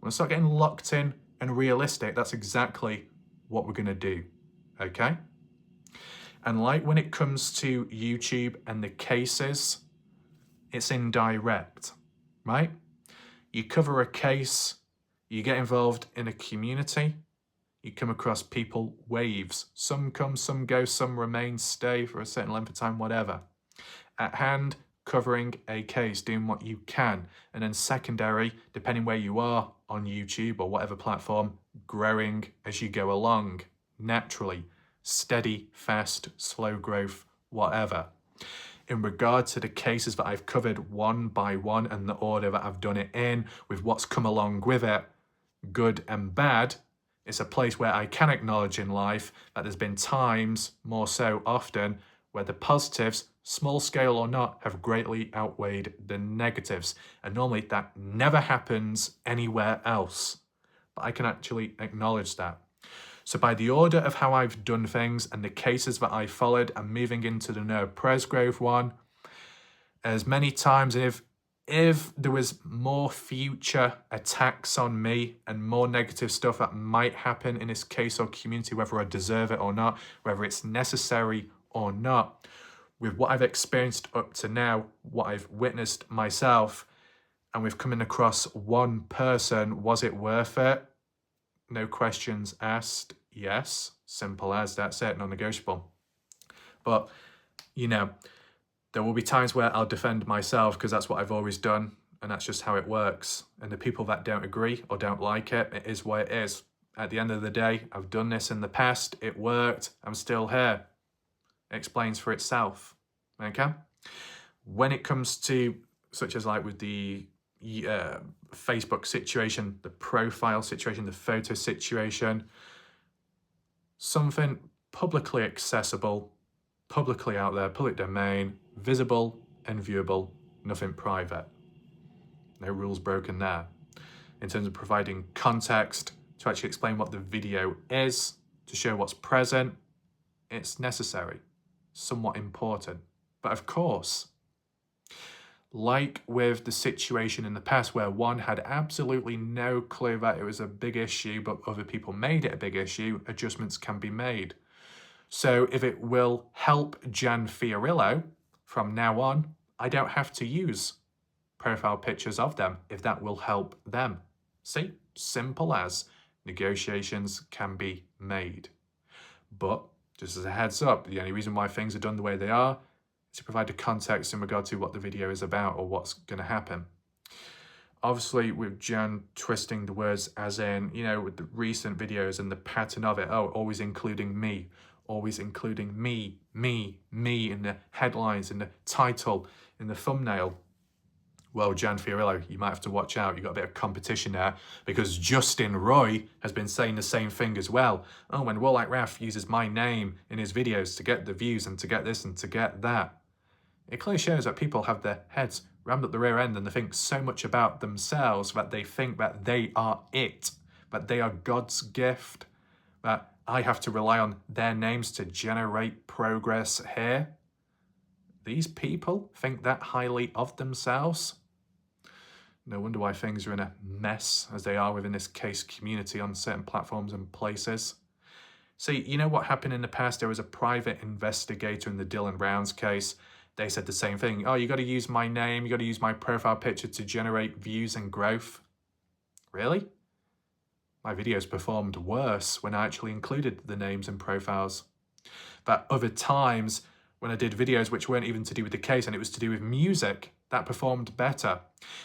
When I start getting locked in and realistic, that's exactly what we're going to do. Okay? And like when it comes to YouTube and the cases, it's indirect, right? You cover a case, you get involved in a community, you come across people, waves. Some come, some go, some remain, stay for a certain length of time, whatever. At hand, covering a case, doing what you can. And then secondary, depending where you are on YouTube or whatever platform, growing as you go along, naturally. Steady, fast, slow growth, whatever. In regard to the cases that I've covered one by one and the order that I've done it in, with what's come along with it, good and bad, it's a place where I can acknowledge in life that there's been times, more so often, where the positives, small scale or not, have greatly outweighed the negatives. And normally that never happens anywhere else. But I can actually acknowledge that. So by the order of how I've done things and the cases that I followed, I'm moving into the Noah Presgrove one. As many times, and if there was more future attacks on me and more negative stuff that might happen in this case or community, whether I deserve it or not, whether it's necessary or not, with what I've experienced up to now, what I've witnessed myself, and with coming across one person, was it worth it? No questions asked. Yes. Simple as, that's it, non-negotiable. But, you know, there will be times where I'll defend myself because that's what I've always done and that's just how it works. And the people that don't agree or don't like it, it is what it is. At the end of the day, I've done this in the past, it worked, I'm still here. It explains for itself, okay? When it comes to, such as like with the Facebook situation, the profile situation, the photo situation, something publicly accessible, publicly out there, public domain, visible and viewable, nothing private. No rules broken there. In terms of providing context to actually explain what the video is, to show what's present, it's necessary, somewhat important. But of course, like with the situation in the past where one had absolutely no clue that it was a big issue, but other people made it a big issue, adjustments can be made. So if it will help Jan Fiorillo, from now on, I don't have to use profile pictures of them if that will help them. See, simple as, negotiations can be made. But just as a heads up, the only reason why things are done the way they are is to provide the context in regard to what the video is about or what's going to happen. Obviously, with Jan twisting the words as in, you know, with the recent videos and the pattern of it, oh, always including me, always including me in the headlines, in the title, in the thumbnail. Well, Jan Fiorillo, you might have to watch out. You've got a bit of competition there, because Justin Roy has been saying the same thing as well. Oh, when Warlike Raf uses my name in his videos to get the views and to get this and to get that. It clearly shows that people have their heads rammed up the rear end and they think so much about themselves that they think that they are it, that they are God's gift, that I have to rely on their names to generate progress here. These people think that highly of themselves. No wonder why things are in a mess as they are within this case community on certain platforms and places. See, you know what happened in the past? There was a private investigator in the Dylan Browns case. They said the same thing. Oh, you got to use my name, you got to use my profile picture to generate views and growth. Really? My videos performed worse when I actually included the names and profiles. But other times, when I did videos which weren't even to do with the case and it was to do with music, that performed better.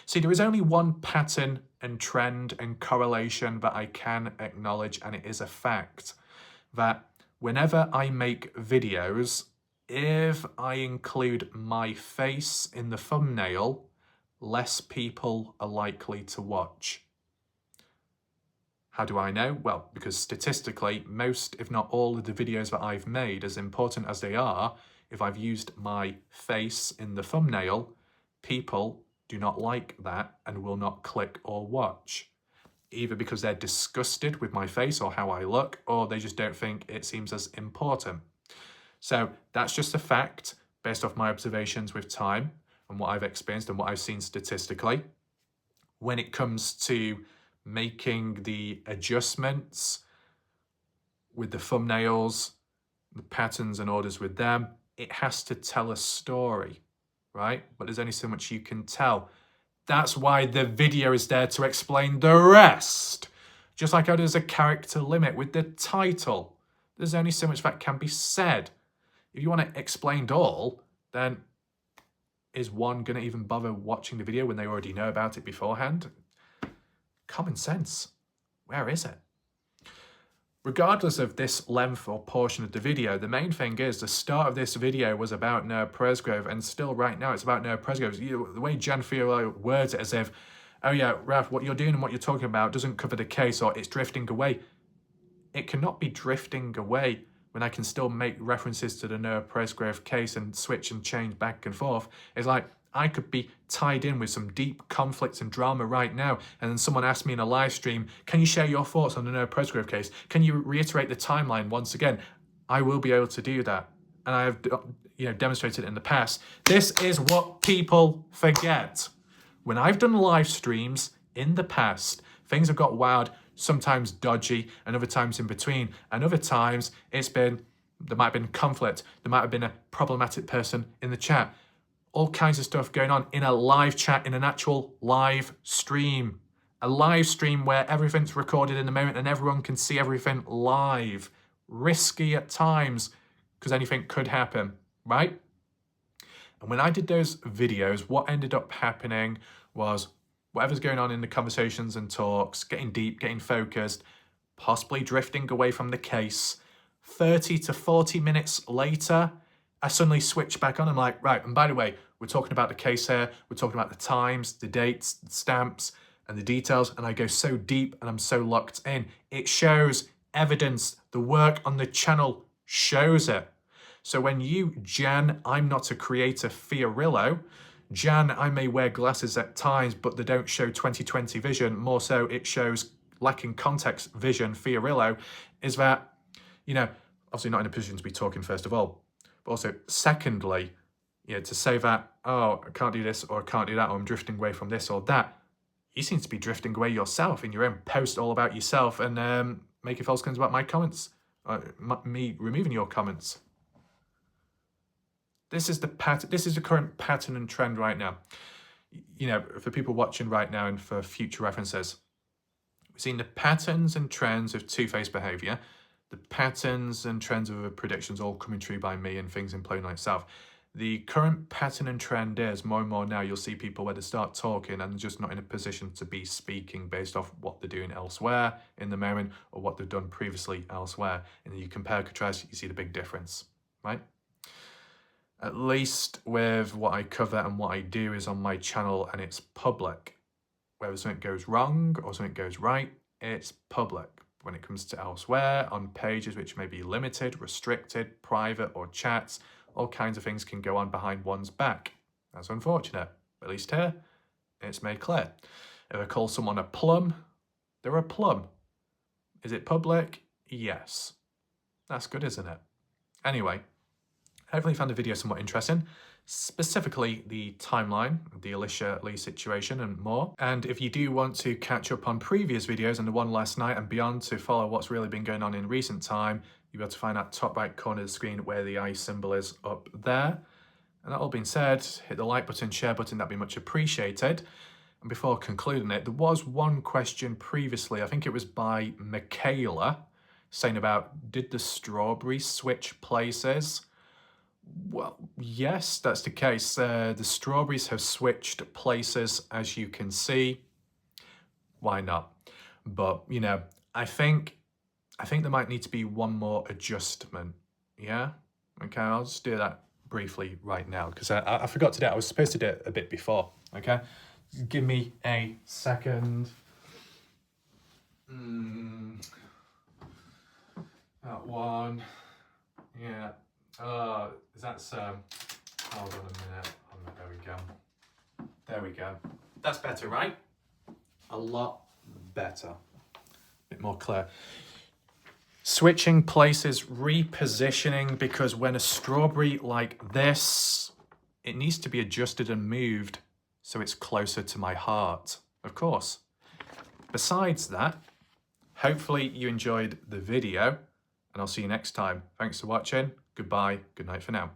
See, there is only one pattern and trend and correlation that I can acknowledge, and it is a fact that whenever I make videos, if I include my face in the thumbnail, less people are likely to watch. How do I know? Well, because statistically, most, if not all of the videos that I've made, as important as they are, if I've used my face in the thumbnail, people do not like that and will not click or watch. Either because they're disgusted with my face or how I look, or they just don't think it seems as important. So that's just a fact based off my observations with time and what I've experienced and what I've seen statistically. When it comes to making the adjustments with the thumbnails, the patterns and orders with them, it has to tell a story, right? But there's only so much you can tell. That's why the video is there to explain the rest. Just like how there's a character limit with the title. There's only so much that can be said. If you want it explained all, then is one going to even bother watching the video when they already know about it beforehand? Common sense. Where is it? Regardless of this length or portion of the video, the main thing is the start of this video was about Noah Presgrove, and still right now it's about Noah Presgrove. The way Jan Fiorillo words it as if, oh yeah, Raf, what you're doing and what you're talking about doesn't cover the case, or it's drifting away. It cannot be drifting away when I can still make references to the Noah Presgrove case and switch and change back and forth. It's like I could be tied in with some deep conflicts and drama right now, and then someone asked me in a live stream, can you share your thoughts on the Noah Presgrove case? Can you reiterate the timeline once again? I will be able to do that. And I have demonstrated it in the past. This is what people forget. When I've done live streams in the past, things have got wild, sometimes dodgy, and other times in between. And other times there might have been conflict. There might have been a problematic person in the chat. All kinds of stuff going on in a live chat, in an actual live stream. A live stream where everything's recorded in the moment and everyone can see everything live. Risky at times, because anything could happen, right? And when I did those videos, what ended up happening was whatever's going on in the conversations and talks, getting deep, getting focused, possibly drifting away from the case. 30 to 40 minutes later, I suddenly switch back on. I'm like, right, and by the way, we're talking about the case here. We're talking about the times, the dates, the stamps, and the details. And I go so deep and I'm so locked in. It shows evidence. The work on the channel shows it. So when you, Jan, I'm not a creator, Fiorillo, Jan, I may wear glasses at times, but they don't show 20/20 vision. More so, it shows lacking context vision, Fiorillo, is that, obviously not in a position to be talking first of all. But also, secondly, to say that, oh, I can't do this or I can't do that, or I'm drifting away from this or that, you seem to be drifting away yourself in your own post all about yourself and making false claims about my comments, me removing your comments. This is the pattern. This is the current pattern and trend right now. For people watching right now and for future references, we've seen the patterns and trends of two-faced behavior. The patterns and trends of predictions all coming true by me and things imploding on itself. The current pattern and trend is more and more now you'll see people where they start talking and they're just not in a position to be speaking based off what they're doing elsewhere in the moment or what they've done previously elsewhere. And you compare, contrast, you see the big difference, right? At least with what I cover and what I do is on my channel and it's public. Whether something goes wrong or something goes right, it's public. When it comes to elsewhere, on pages which may be limited, restricted, private or chats, all kinds of things can go on behind one's back. That's unfortunate. At least here, it's made clear. If I call someone a plum, they're a plum. Is it public? Yes. That's good, isn't it? Anyway, hopefully you found the video somewhat interesting, specifically the timeline, the Elisha Lee situation and more. And if you do want to catch up on previous videos and the one last night and beyond to follow what's really been going on in recent time, you'll be able to find that top right corner of the screen where the eye symbol is up there. And that all being said, hit the like button, share button, that'd be much appreciated. And before concluding it, there was one question previously, I think it was by Michaela, saying about, did the strawberries switch places? Well, yes, that's the case. The strawberries have switched places, as you can see. Why not? But, you know, I think there might need to be one more adjustment. Yeah? Okay, I'll just do that briefly right now because I forgot to do it. I was supposed to do it a bit before. Okay? Give me a second. That one. Yeah. That's, hold on a minute. Oh, there we go. There we go. That's better, right? A lot better. A bit more clear. Switching places, repositioning, because when a strawberry like this, it needs to be adjusted and moved so it's closer to my heart, of course. Besides that, hopefully you enjoyed the video and I'll see you next time. Thanks for watching. Goodbye. Good night for now.